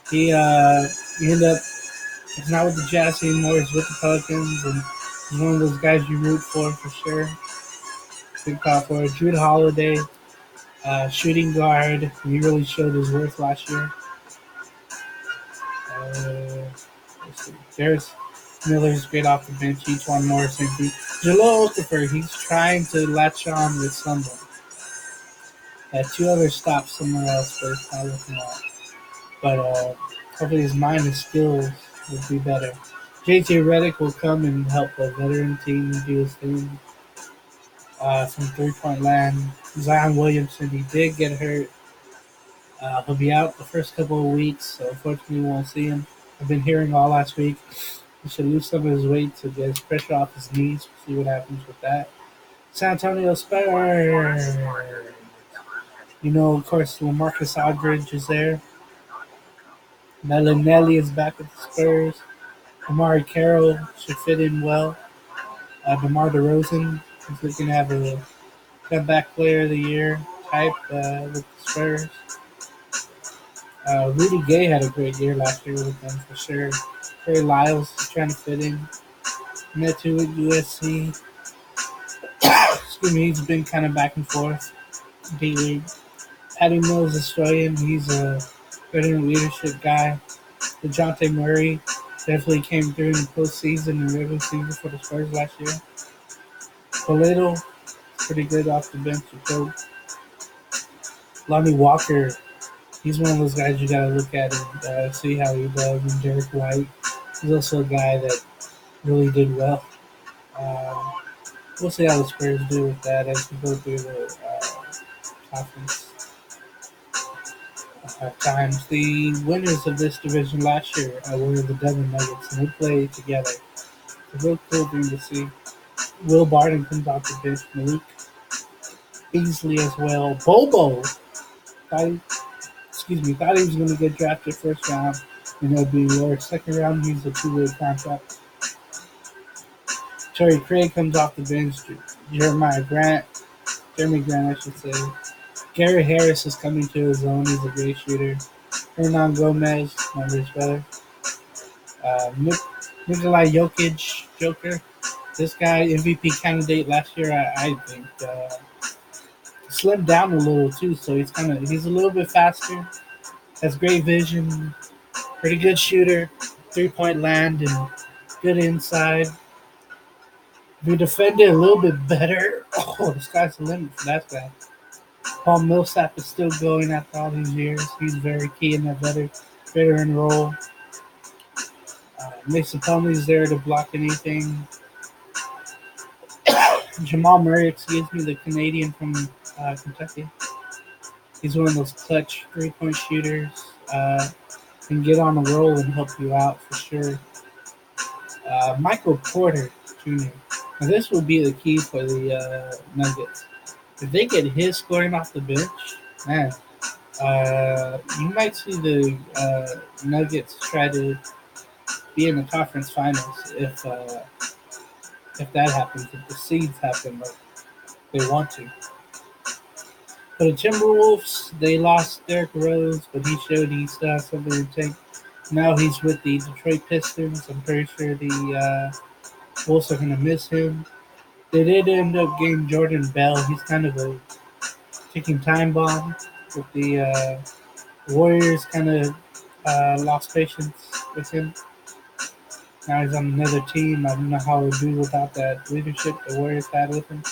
he ended up, he's not with the Jazz anymore, he's with the Pelicans, and he's one of those guys you root for sure. Big power forward. Drew Holiday, shooting guard, he really showed his worth last year. Let's see. Darius Miller's great off the bench. Etuan Morris, and Jahlil Okafor, he's trying to latch on with someone. Had two other stops somewhere else, but it's not looking out. But hopefully his mind and skills will be better. JJ Redick will come and help the veteran team do his thing from three-point land. Zion Williamson, he did get hurt. He'll be out the first couple of weeks, so unfortunately we won't see him. I've been hearing all last week he should lose some of his weight to get his pressure off his knees. We'll see what happens with that. San Antonio Spurs. You know, of course, LaMarcus Aldridge is there. Bellinelli is back with the Spurs. Amari Carroll should fit in well. DeMar DeRozan He's looking to have a comeback player of the year type with the Spurs. Rudy Gay had a great year last year with them for sure. Trey Lyles is trying to fit in. Neto at USC. Excuse me, he's been kind of back and forth. D-League. Patty Mills Australian. He's a veteran leadership guy. DeJounte Murray definitely came through in the postseason and regular season for the Spurs last year. Polito, pretty good off the bench. Lonnie Walker, he's one of those guys you got to look at and see how he does. And Derek White, he's also a guy that really did well. Um, we'll see how the Spurs do with that as we go through the conference times. The winners of this division last year were the Denver Nuggets, and they played together. It's a real cool thing to see. Will Barton comes off the bench. Malik Beasley as well. Bobo thought he was going to get drafted first round, and it'll be lower second round. He's a two-way contract. Torrey Craig comes off the bench. Jeremy Grant, I should say. Gary Harris is coming to his own. He's a great shooter. Hernan Gomez, remember his brother. Nikolai Jokic, Joker. This guy, MVP candidate last year, I think. Slimmed down a little too, so he's a little bit faster. Has great vision, pretty good shooter, 3-point land, and good inside. If you defend it a little bit better, the sky's the limit for that guy. Paul Millsap is still going after all these years. He's very key in that veteran role. Mason Plumlee's there to block anything. Jamal Murray, the Canadian from Kentucky. He's one of those clutch 3-point shooters. Can get on a roll and help you out for sure. Michael Porter Jr. Now this will be the key for the Nuggets. If they get his scoring off the bench, man, you might see the Nuggets try to be in the conference finals if that happens, if the seeds happen like they want to. For the Timberwolves, they lost Derrick Rose, but he showed he still has something to take. Now he's with the Detroit Pistons. I'm pretty sure the Wolves are going to miss him. They did end up getting Jordan Bell. He's kind of a ticking time bomb. With the Warriors kind of lost patience with him. Now he's on another team. I don't know how he'll do without that leadership the Warriors had with him.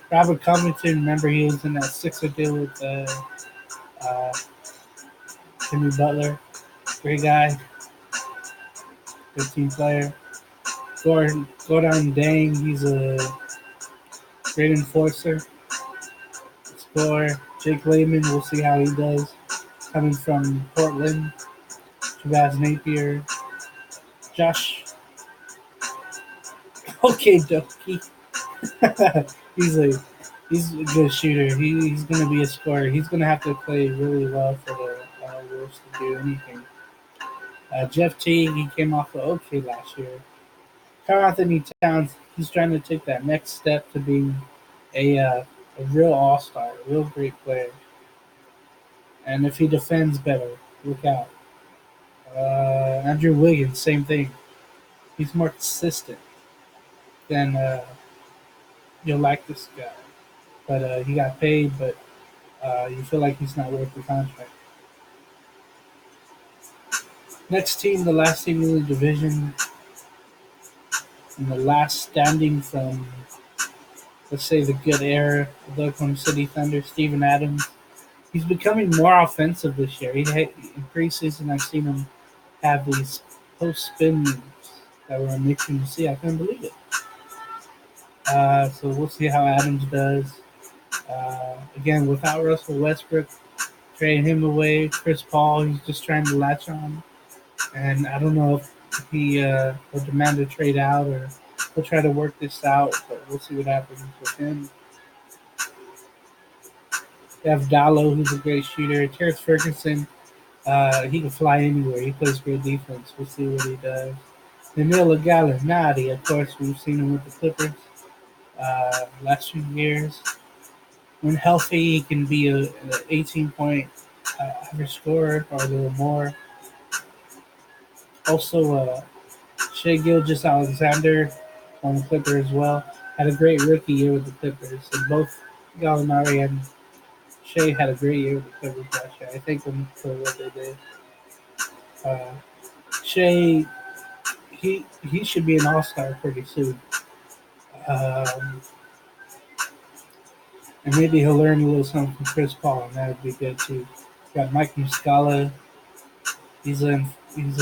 Robert Covington, remember he was in that Sixer deal with Jimmy Butler. Great guy. Good team player. Gordon Dang, he's a great enforcer. Scorer. Jake Layman, we'll see how he does. Coming from Portland. Shabazz Napier. Josh. Okay, Dokie. He's a good shooter. He's going to be a scorer. He's going to have to play really well for the Wolves to do anything. Jeff Teague, he came off of OK last year. Karl-Anthony Towns, he's trying to take that next step to being a real all-star, a real great player. And if he defends better, look out. Andrew Wiggins, same thing. He's more consistent than you'll like this guy. But he got paid, but you feel like he's not worth the contract. Next team, the last team in the division, and the last standing from, let's say, the good era of the Oklahoma City Thunder, Steven Adams. He's becoming more offensive this year. In preseason, I've seen him have these post-spin moves that were amazing to see. I couldn't believe it. So we'll see how Adams does. Again, without Russell Westbrook, trade him away. Chris Paul, he's just trying to latch on. And I don't know if he will demand a trade out or he'll try to work this out, but we'll see what happens with him. We have Dallo, who's a great shooter. Terrence Ferguson, he can fly anywhere. He plays great defense. We'll see what he does. Danilo Gallinari, of course, we've seen him with the Clippers. last few years. When healthy, he can be a 18-point average scorer or a little more. Also, Shea Gilgis Alexander on the Clippers as well had a great rookie year with the Clippers, and both Gallinari and Shea had a great year with the Clippers last year. I thank them for what they did. Uh, Shea, he should be an All Star pretty soon, um, and maybe he'll learn a little something from Chris Paul, and that would be good too. Got Mike Muscala. He's a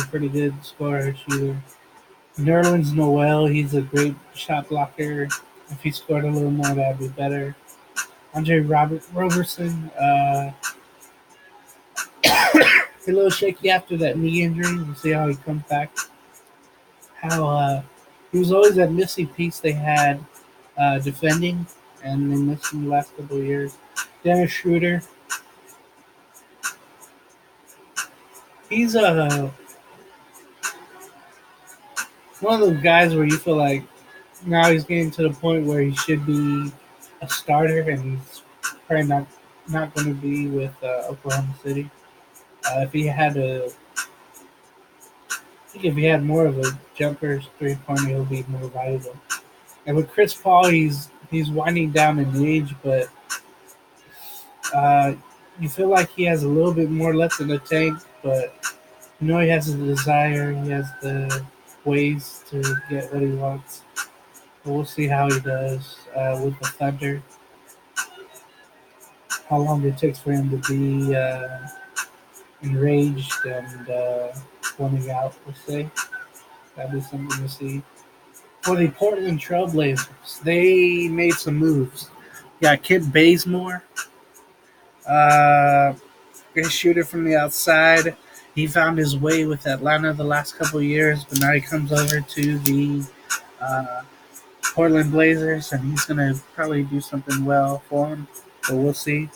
pretty good scorer shooter. Nerlens Noel, he's a great shot blocker. If he scored a little more, that'd be better. Andre Robertson, a little shaky after that knee injury. We'll see how he comes back. How he was always that missing piece they had defending, and they missed him the last couple of years. Dennis Schroeder, he's one of those guys where you feel like now he's getting to the point where he should be a starter, and he's probably not going to be with Oklahoma City. If he had if he had more of a jumper 3-pointer, he'll be more valuable. And with Chris Paul, he's winding down in age, but uh, you feel like he has a little bit more left in the tank. But you know he has the desire, he has the ways to get what he wants. But we'll see how he does with the Thunder. How long it takes for him to be enraged and wanting out, we'll see. That'll be something to see. For the Portland Trailblazers, they made some moves. Got Kent Bazemore, uh, great shooter from the outside. He found his way with Atlanta the last couple of years, but now he comes over to the uh, Portland Blazers, and he's going to probably do something well for him. But we'll see.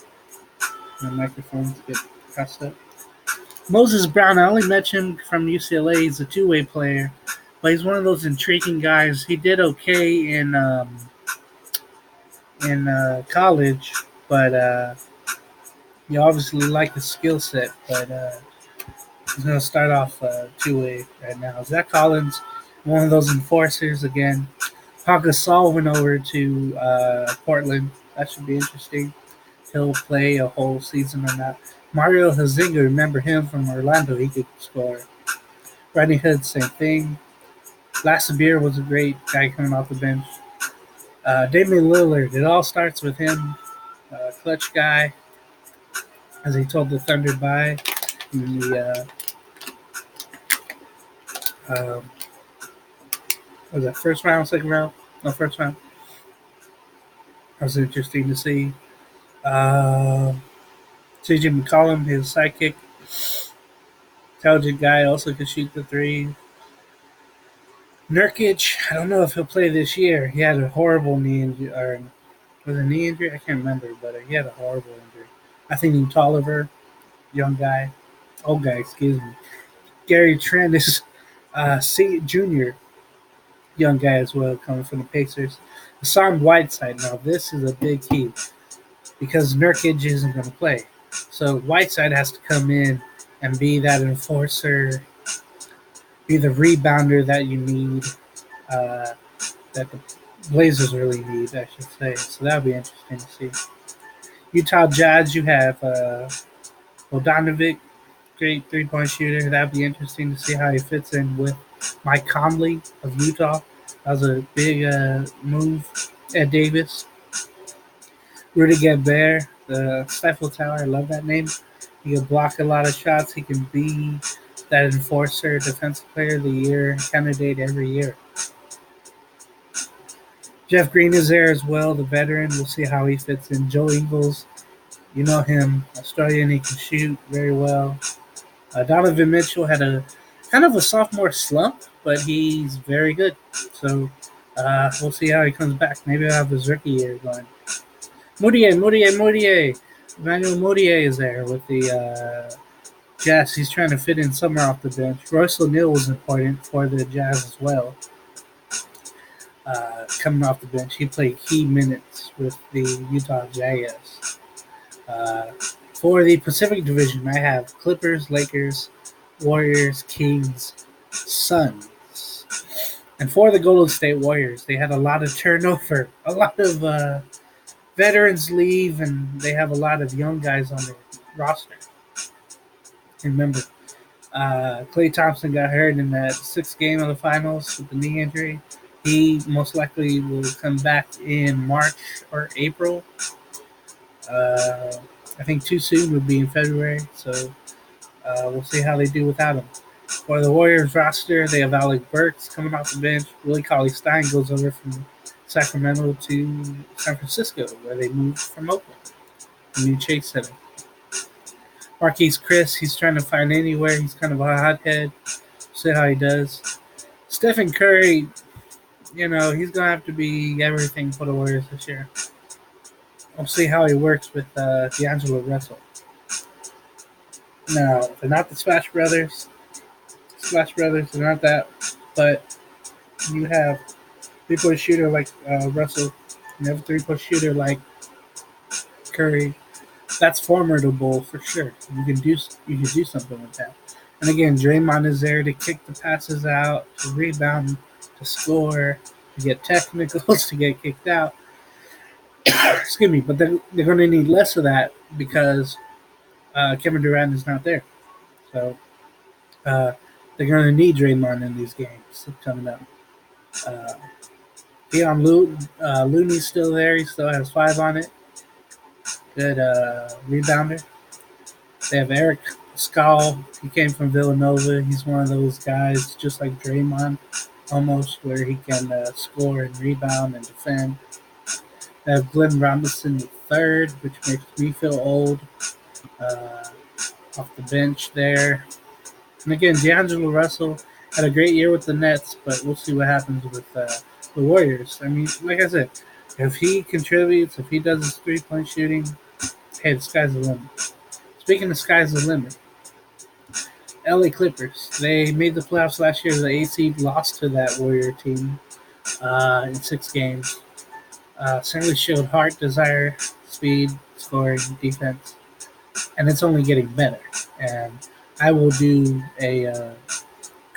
The microphones get pressed up. Moses Brown, I only mentioned from UCLA. He's a two-way player, but he's one of those intriguing guys. He did okay in college, but you obviously like the skill set. But he's going to start off two-way right now. Zach Collins, one of those enforcers again. Pau Gasol went over to Portland. That should be interesting. He'll play a whole season or not. Mario Hazinga, remember him from Orlando? He could score. Rodney Hood, same thing. Lassabier was a great guy coming off the bench. Damian Lillard, it all starts with him. Clutch guy, as he told the Thunder by in the was that first round, second round? No, first round. That was interesting to see. CJ McCollum, his sidekick, intelligent guy, also can shoot the three. Nurkic, I don't know if he'll play this year. He had a horrible knee injury, or was it a knee injury? I can't remember, but he had a horrible injury. I think he's Tolliver, young guy, old guy, excuse me. Gary Trent is junior, young guy as well, coming from the Pacers. Hassan Whiteside, now this is a big key because Nurkic isn't going to play. So Whiteside has to come in and be that enforcer, be the rebounder that you need, that the Blazers really need, I should say. So that'll be interesting to see. Utah Jazz, you have Bogdanovic, great three-point shooter. That'll be interesting to see how he fits in with Mike Conley of Utah. That was a big move. Ed Davis. Rudy Gobert, the Stifle Tower. I love that name. He can block a lot of shots. He can be that enforcer, defensive player of the year candidate every year. Jeff Green is there as well, the veteran. We'll see how he fits in. Joe Ingles, you know him, Australian. He can shoot very well. Donovan Mitchell had a kind of a sophomore slump, but he's very good. So we'll see how he comes back. Maybe he'll have his rookie year going. Moutier. Emmanuel Moutier is there with the Jazz. He's trying to fit in somewhere off the bench. Royce O'Neal was important for the Jazz as well. coming off the bench. He played key minutes with the Utah Jazz. Uh, for the Pacific Division, I have Clippers, Lakers, Warriors, Kings, Suns. And for the Golden State Warriors, they had a lot of turnover, a lot of veterans leave, and they have a lot of young guys on their roster. Remember, Klay Thompson got hurt in that sixth game of the finals with the knee injury. He most likely will come back in March or April. I think too soon would be in February, so we'll see how they do without him. For the Warriors roster, they have Alec Burks coming off the bench. Willie Cauley-Stein goes over from Sacramento to San Francisco, where they moved from Oakland, the new Chase Center. Marquise Chris, he's trying to find anywhere. He's kind of a hothead. See how he does. Stephen Curry, he's going to have to be everything for the Warriors this year. We'll see how he works with D'Angelo Russell. Now, they're not the Splash Brothers. They're not that. But you have three-point shooter like Russell. You have a three-point shooter like Curry. That's formidable for sure. You can do something with that. And again, Draymond is there to kick the passes out, to rebound, to score, to get technicals, to get kicked out. Excuse me, but they're going to need less of that because Kevin Durant is not there. So they're going to need Draymond in these games coming up. Dion Looney's still there. He still has 5 on it. Good rebounder. They have Eric Skal. He came from Villanova. He's one of those guys, just like Draymond, almost, where he can score and rebound and defend. They have Glenn Robinson III, which makes me feel old, off the bench there. And again, D'Angelo Russell had a great year with the Nets, but we'll see what happens with the Warriors. I mean, like I said, if he contributes, if he does his three-point shooting, hey, the sky's the limit. Speaking of sky's the limit, LA Clippers, they made the playoffs last year. The 8th seed lost to that Warrior team in 6 games. Certainly showed heart, desire, speed, scoring, defense, and it's only getting better. And I will do a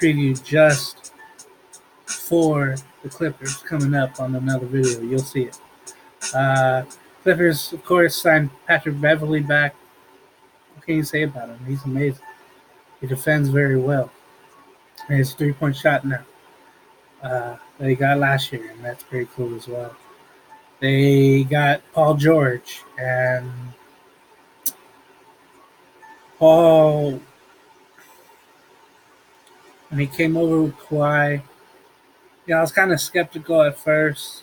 preview just for the Clippers coming up on another video. You'll see it. Clippers, of course, signed Patrick Beverley back. What can you say about him? He's amazing. He defends very well. And his three-point shot now that he got last year, and that's pretty cool as well. They got Paul George, and Paul, when he came over with Kawhi, I was kind of skeptical at first,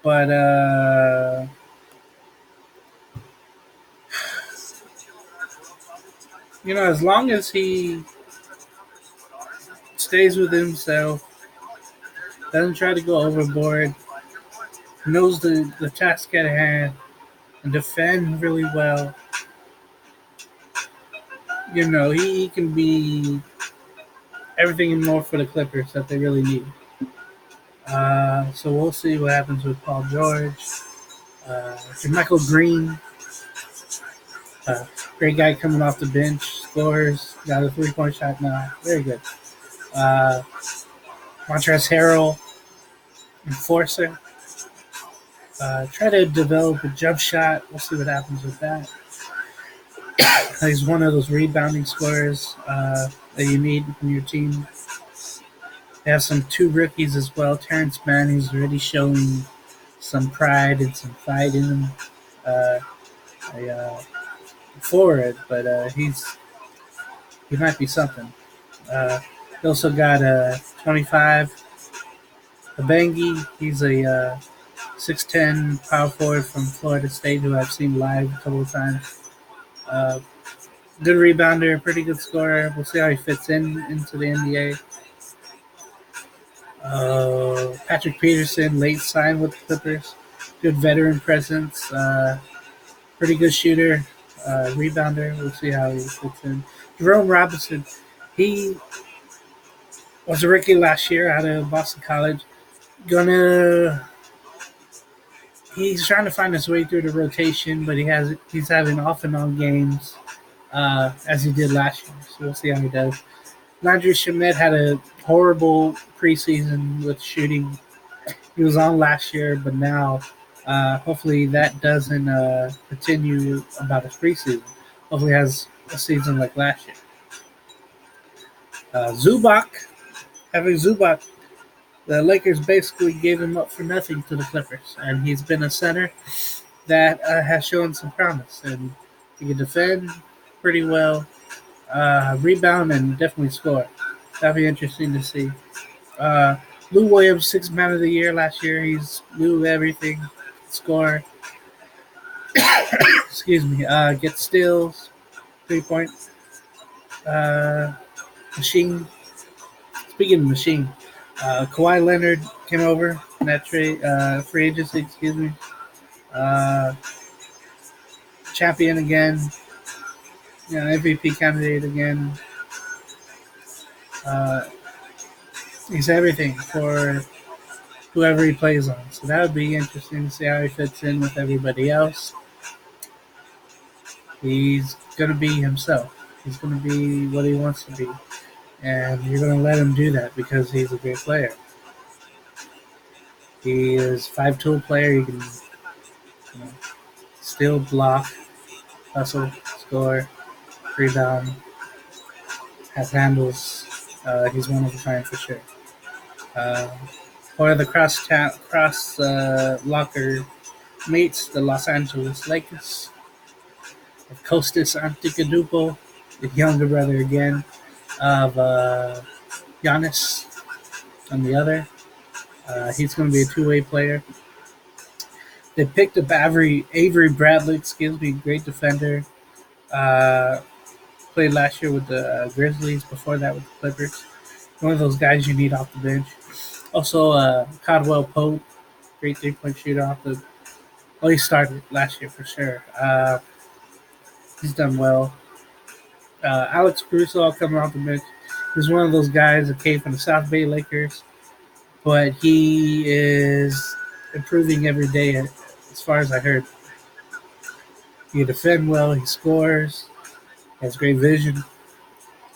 but as long as he stays with himself, doesn't try to go overboard, knows the task at hand, and defend really well, he can be everything and more for the Clippers that they really need. So we'll see what happens with Paul George. Michael Green, great guy coming off the bench, scores, got a three-point shot now. Very good. Montrezl Harrell, enforcer. Try to develop a jump shot. We'll see what happens with that. He's one of those rebounding scorers that you need from your team. They have 2 rookies as well. Terrence Mann, who's already showing some pride and some fight in him. Forward, but he might be something. They also got 25 Abangi. He's a 6'10" power forward from Florida State who I've seen live a couple of times. Good rebounder, pretty good scorer. We'll see how he fits into the NBA. Patrick Peterson, late signed with the Clippers. Good veteran presence. Pretty good shooter, rebounder. We'll see how he fits in. Jerome Robinson, he was a rookie last year out of Boston College. Gonna He's trying to find his way through the rotation, but he's having off and on games as he did last year. So we'll see how he does. Landry Schmidt had a horrible preseason with shooting. He was on last year, but now hopefully that doesn't continue about his preseason. Hopefully, he has a season like last year. Zubac, having Zubac, the Lakers basically gave him up for nothing to the Clippers, and he's been a center that has shown some promise, and he can defend pretty well, rebound, and definitely score. That'll be interesting to see. Uh, Lou Williams, sixth man of the year last year. He's Lou everything, score. Excuse me. Get steals, 3 point uh, machine. Speaking of machine, Kawhi Leonard came over in that trade, free agency. Excuse me. Uh, Champion again. MVP candidate again. Uh, he's everything for whoever he plays on. So that would be interesting to see how he fits in with everybody else. He's going to be himself. He's going to be what he wants to be. And you're going to let him do that because he's a great player. He is 5-tool player. He can steal, block, hustle, score, rebound, has handles. He's one of a kind for sure. For the cross locker meets the Los Angeles Lakers of Kostas Antetokounmpo, the younger brother again of Giannis on the other. He's going to be a two-way player. They picked up Avery Bradley, great defender. Uh, Played last year with the Grizzlies, before that with the Clippers. One of those guys you need off the bench. Also, Caldwell Pope, great 3 point shooter off the. Well, he started last year for sure. He's done well. Alex Caruso coming off the bench. He's one of those guys that came from the South Bay Lakers, but he is improving every day, as far as I heard. He can defend well. He scores. He has great vision.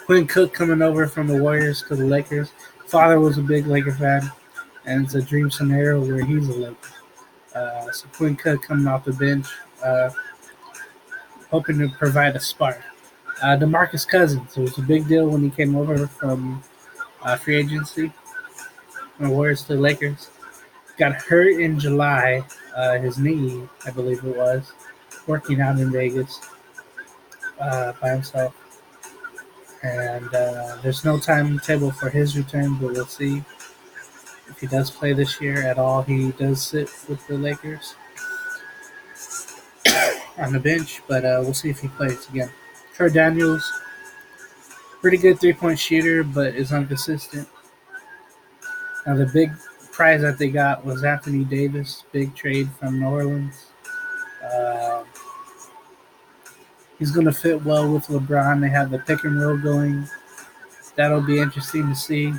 Quinn Cook coming over from the Warriors to the Lakers. Father was a big Laker fan, and it's a dream scenario where he's a Laker. So Quinn Cook coming off the bench, hoping to provide a spark. DeMarcus Cousins, it was a big deal when he came over from free agency from the Warriors to the Lakers. Got hurt in July, his knee, I believe it was, working out in Vegas by himself. And there's no timetable for his return, but we'll see if he does play this year at all. He does sit with the Lakers on the bench, but we'll see if he plays again. Troy Daniels, pretty good 3 point shooter, but is inconsistent. Now, the big prize that they got was Anthony Davis, big trade from New Orleans. He's going to fit well with LeBron. They have the pick and roll going. That'll be interesting to see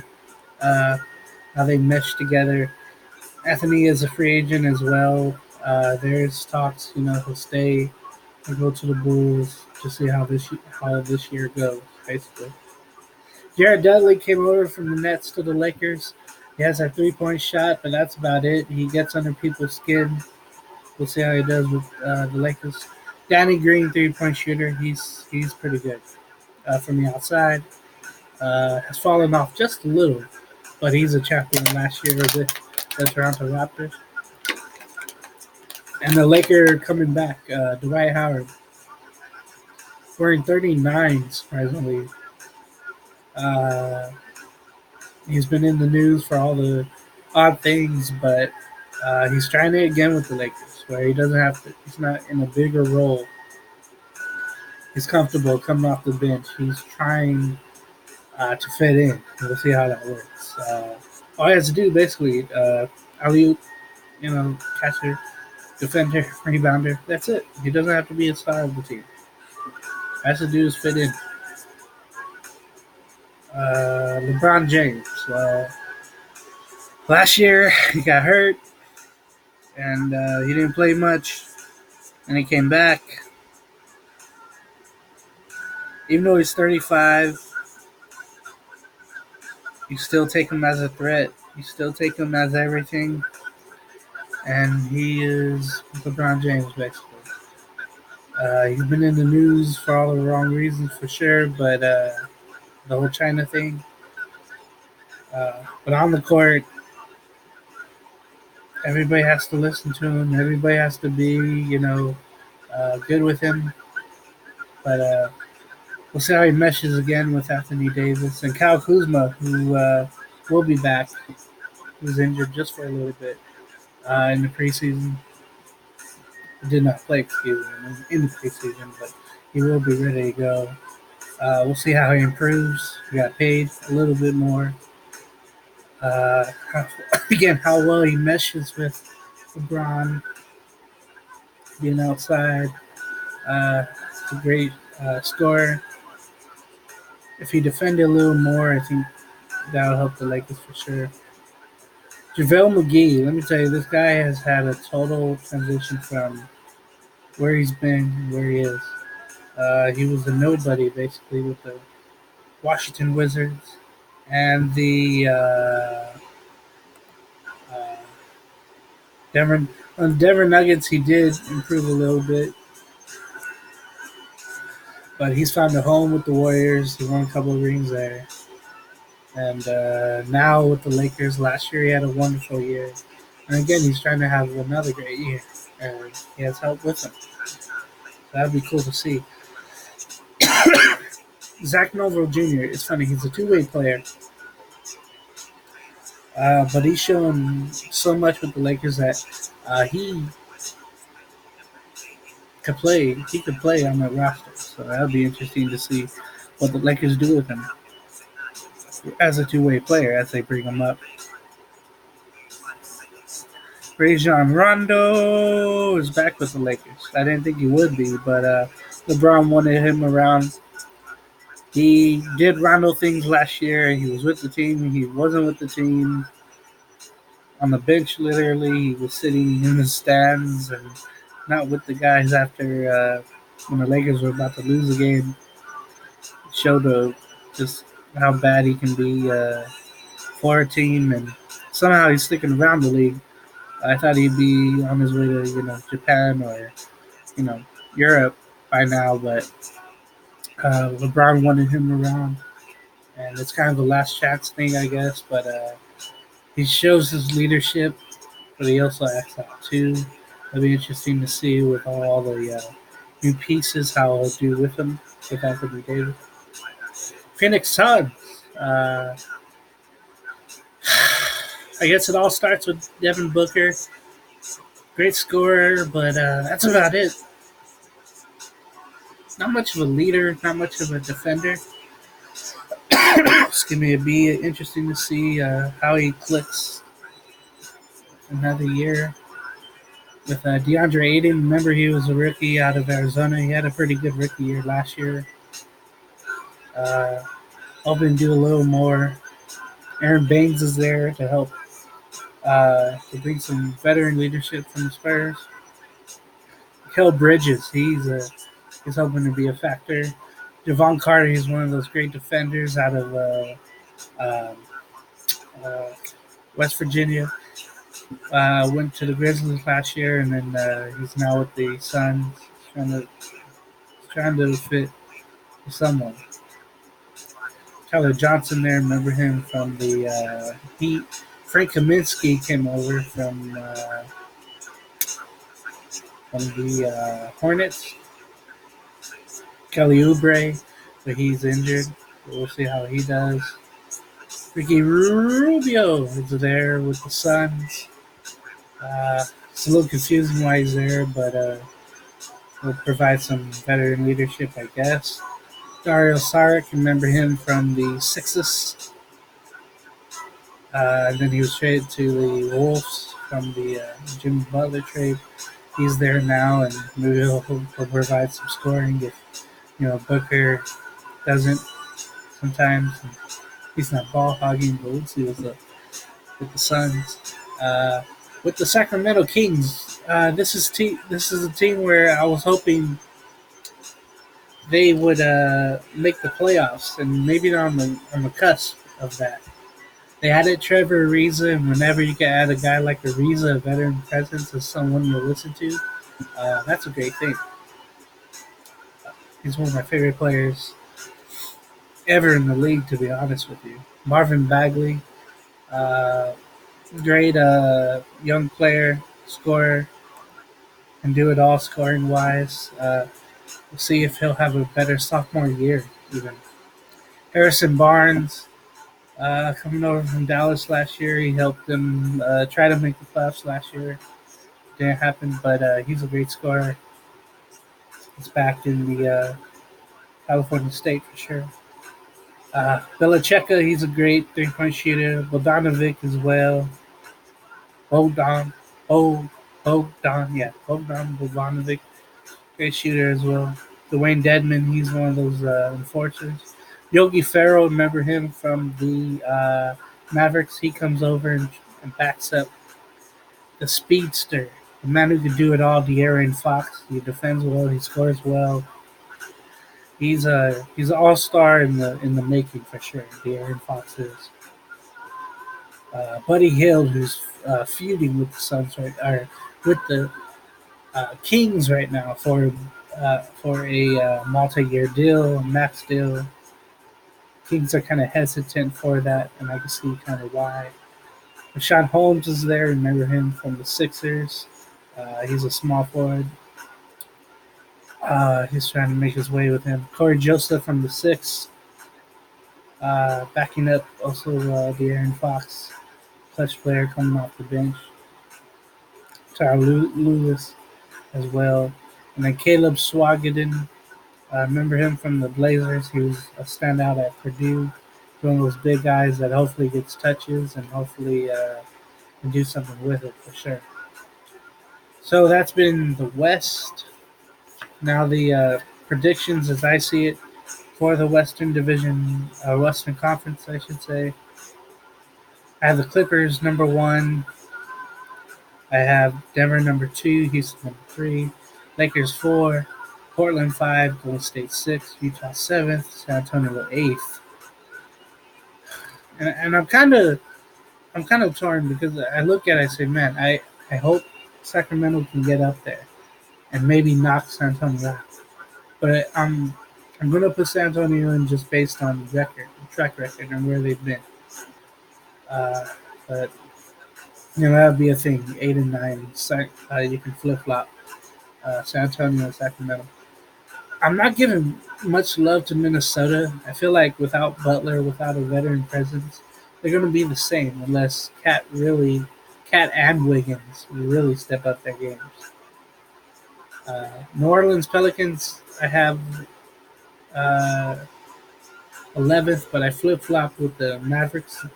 how they mesh together. Anthony is a free agent as well. There's talks, he'll stay and go to the Bulls to see how this year goes, basically. Jared Dudley came over from the Nets to the Lakers. He has a 3 point shot, but that's about it. He gets under people's skin. We'll see how he does with the Lakers. Danny Green, 3 point shooter. He's pretty good from the outside. Has fallen off just a little, but he's a champion last year with the Toronto Raptors. And the Laker coming back, Dwight Howard, wearing 39, surprisingly. He's been in the news for all the odd things, but he's trying it again with the Lakers, where he doesn't have to. He's not in a bigger role. He's comfortable coming off the bench. He's trying to fit in. We'll see how that works. All he has to do, basically, alley-oop, catcher, defender, rebounder. That's it. He doesn't have to be a star of the team. All he has to do is fit in. LeBron James. Last year, he got hurt and he didn't play much. And he came back. Even though he's 35, you still take him as a threat. You still take him as everything. And he is LeBron James, basically. He's been in the news for all the wrong reasons, for sure, but the whole China thing. But on the court, everybody has to listen to him. Everybody has to be, good with him. But we'll see how he meshes again with Anthony Davis and Kyle Kuzma, who will be back. He was injured just for a little bit in the preseason. He did not play, excuse me, in the preseason, but he will be ready to go. We'll see how he improves. He got paid a little bit more. How, again, how well he meshes with LeBron being outside. A great scorer. If he defended a little more, I think that'll help the Lakers for sure. JaVale McGee, let me tell you, this guy has had a total transition from where he's been, where he is. He was a nobody basically with the Washington Wizards and the uh, Denver. On Denver Nuggets, he did improve a little bit, but he's found a home with the Warriors. He won a couple of rings there, and now with the Lakers. Last year, he had a wonderful year, and again, he's trying to have another great year, and he has help with him. That'd be cool to see. Zach Noble Jr. It's funny. He's a two-way player, but he's shown so much with the Lakers that he could play. He could play on the roster, so that'll be interesting to see what the Lakers do with him as a two-way player as they bring him up. Rajon Rondo is back with the Lakers. I didn't think he would be, but LeBron wanted him around. He did Rondo things last year. He was with the team. He wasn't with the team. On the bench, literally, he was sitting in the stands and not with the guys after when the Lakers were about to lose the game. It showed just how bad he can be for a team, and somehow he's sticking around the league. I thought he'd be on his way to Japan or you know Europe by now, but LeBron wanted him around, and it's kind of a last chance thing, I guess. But he shows his leadership, but he also acts out too. It'll be interesting to see with all the new pieces how he'll do with them with Anthony Davis. Phoenix Suns. I guess it all starts with Devin Booker. Great scorer, but that's about it. Not much of a leader, not much of a defender. It's going to be interesting to see how he clicks another year with DeAndre Ayton. Remember, he was a rookie out of Arizona. He had a pretty good rookie year last year. Hoping to do a little more. Aaron Baines is there to help to bring some veteran leadership from the Spurs. Kel Bridges, he's hoping to be a factor. Javon Carter, he's one of those great defenders out of um, uh, West Virginia. Went to the Grizzlies last year, and then he's now with the Suns, trying to fit someone. Tyler Johnson there, remember him from the Heat. Frank Kaminsky came over from the Hornets. Kelly Oubre, but he's injured. We'll see how he does. Ricky Rubio is there with the Suns. It's a little confusing why he's there, but will provide some veteran leadership, I guess. Dario Saric, remember him from the Sixers. And then he was traded to the Wolves from the Jimmy Butler trade. He's there now, and maybe he'll provide some scoring if Booker doesn't sometimes. He's not ball hogging, but we'll see what's up. with the Suns. With the Sacramento Kings, this is a team where I was hoping they would make the playoffs and maybe they're on the cusp of that. They added Trevor Ariza, and whenever you can add a guy like Ariza, a veteran presence, as someone you listen to, that's a great thing. He's one of my favorite players ever in the league, to be honest with you. Marvin Bagley, uh, great young player, scorer, and do it all scoring wise. We'll see if he'll have a better sophomore year, even. Harrison Barnes, coming over from Dallas last year, he helped them try to make the playoffs last year. Didn't happen, but he's a great scorer. He's back in the California State for sure. Belicheka, he's a great three-point shooter. Bogdanovic as well. Bogdan, Bogdan Bogdanovic, great shooter as well. Dwayne Dedman, he's one of those enforcers. Yogi Ferrell, remember him from the Mavericks? He comes over and backs up the speedster, the man who can do it all. De'Aaron Fox, he defends well, he scores well. He's an all star in the making for sure. De'Aaron Fox is. Buddy Hield, who's feuding with the Suns right, or with the Kings right now for a multi-year deal, max deal. Kings are kind of hesitant for that, and I can see kind of why. Rashawn Holmes is there. Remember him from the Sixers? He's a small forward. He's trying to make his way with him. Corey Joseph from the Six, backing up also De'Aaron Fox, clutch player coming off the bench. Tyler Lewis as well. And then Caleb Swagenden. Remember him from the Blazers? He was a standout at Purdue. One of those big guys that hopefully gets touches and hopefully can do something with it for sure. So that's been the West. Now the predictions as I see it for the Western Division, Western Conference, I should say. I have the Clippers number 1. I have Denver number 2, Houston number 3, Lakers 4, Portland 5, Golden State 6, Utah 7th, San Antonio 8th. And I'm kind of torn because I look at it and say, man, I hope Sacramento can get up there and maybe knock San Antonio out. But I'm gonna put San Antonio in just based on track record, and where they've been. But that would be a thing. 8 and 9, you can flip flop San Antonio and Sacramento. I'm not giving much love to Minnesota. I feel like without Butler, without a veteran presence, they're going to be the same unless Cat and Wiggins really step up their games. New Orleans Pelicans, I have 11th, but I flip flop with the Mavericks,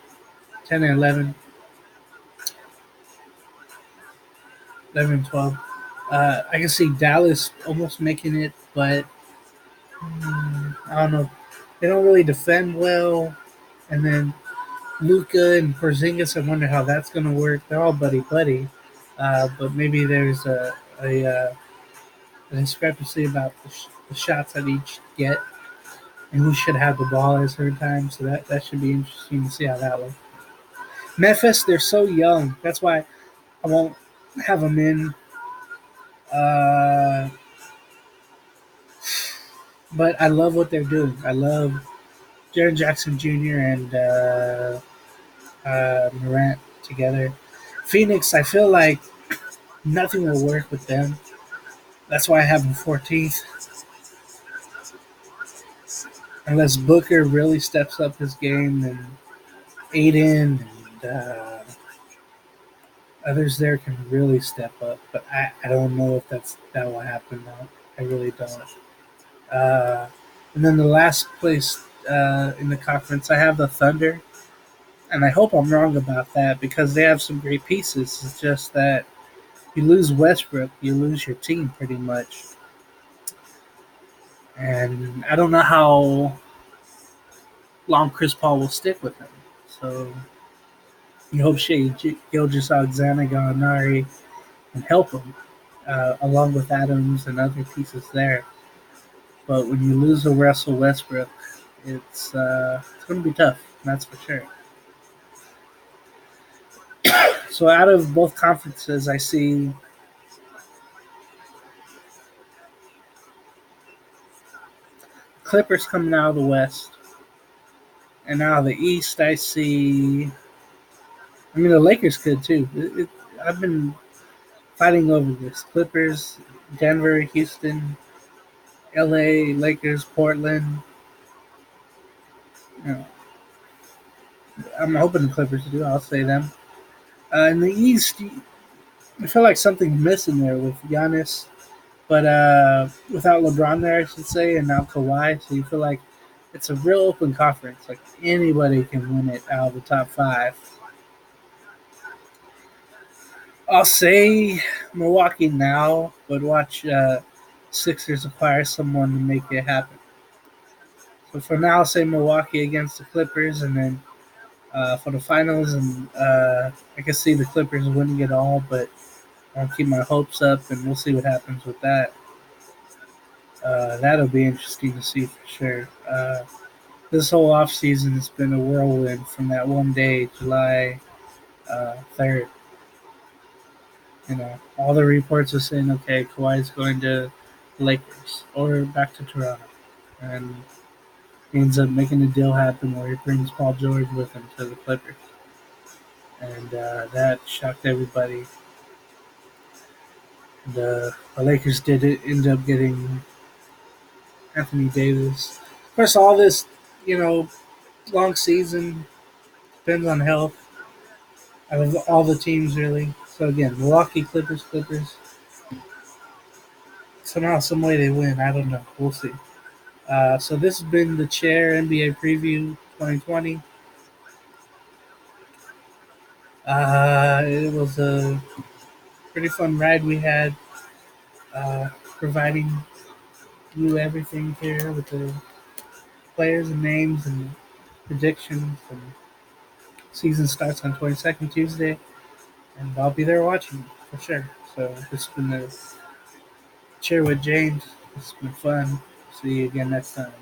10 and 11, 11 and 12. I can see Dallas almost making it, but I don't know. They don't really defend well, and then Luca and Porzingis. I wonder how that's going to work. They're all buddy buddy, but maybe there's a discrepancy about the shots that each get and who should have the ball at a certain time. So that should be interesting to see how that looks. Memphis, they're so young. That's why I won't have them in. Uh, but I love what they're doing. I love Jaren Jackson Jr. and Morant together. Phoenix, I feel like nothing will work with them. That's why I have them 14th. Unless Booker really steps up his game and Aiden and others there can really step up. But I don't know if that will happen. Though. I really don't. And then the last place in the conference, I have the Thunder. And I hope I'm wrong about that because they have some great pieces. It's just that you lose Westbrook, you lose your team pretty much. And I don't know how long Chris Paul will stick with him. So You hope Shea Gilgis Alexander Gallinari can help him, along with Adams and other pieces there. But when you lose a Russell Westbrook, it's going to be tough. That's for sure. So out of both conferences, I see Clippers coming out of the West, and out of the East, I see. I mean, the Lakers could too. I've been fighting over this: Clippers, Denver, Houston, L.A., Lakers, Portland. You know, I'm hoping the Clippers do. I'll say them. In the East, I feel like something's missing there with Giannis, but without LeBron there, I should say, and now Kawhi. So you feel like it's a real open conference. Like anybody can win it out of the top five. I'll say Milwaukee now, but watch Sixers acquire someone to make it happen. So for now, I'll say Milwaukee against the Clippers, and then for the finals, and I can see the Clippers winning it all, but I'll keep my hopes up, and we'll see what happens with that. That'll be interesting to see for sure. This whole off season has been a whirlwind from that one day, July 3rd. You know, all the reports are saying, okay, Kawhi's going to the Lakers or back to Toronto, and he ends up making a deal happen where he brings Paul George with him to the Clippers, and that shocked everybody. The Lakers did it, end up getting Anthony Davis. Of course, all this, you know, long season depends on health out of all the teams, really. So again, Milwaukee Clippers, Clippers. Somehow, some way they win. I don't know. We'll see. So this has been the Chair NBA Preview 2020. It was a pretty fun ride we had, providing you everything here with the players and names and predictions. And season starts on 22nd Tuesday, and I'll be there watching for sure. So this has been the Chair with James. It's been fun. See you again next time.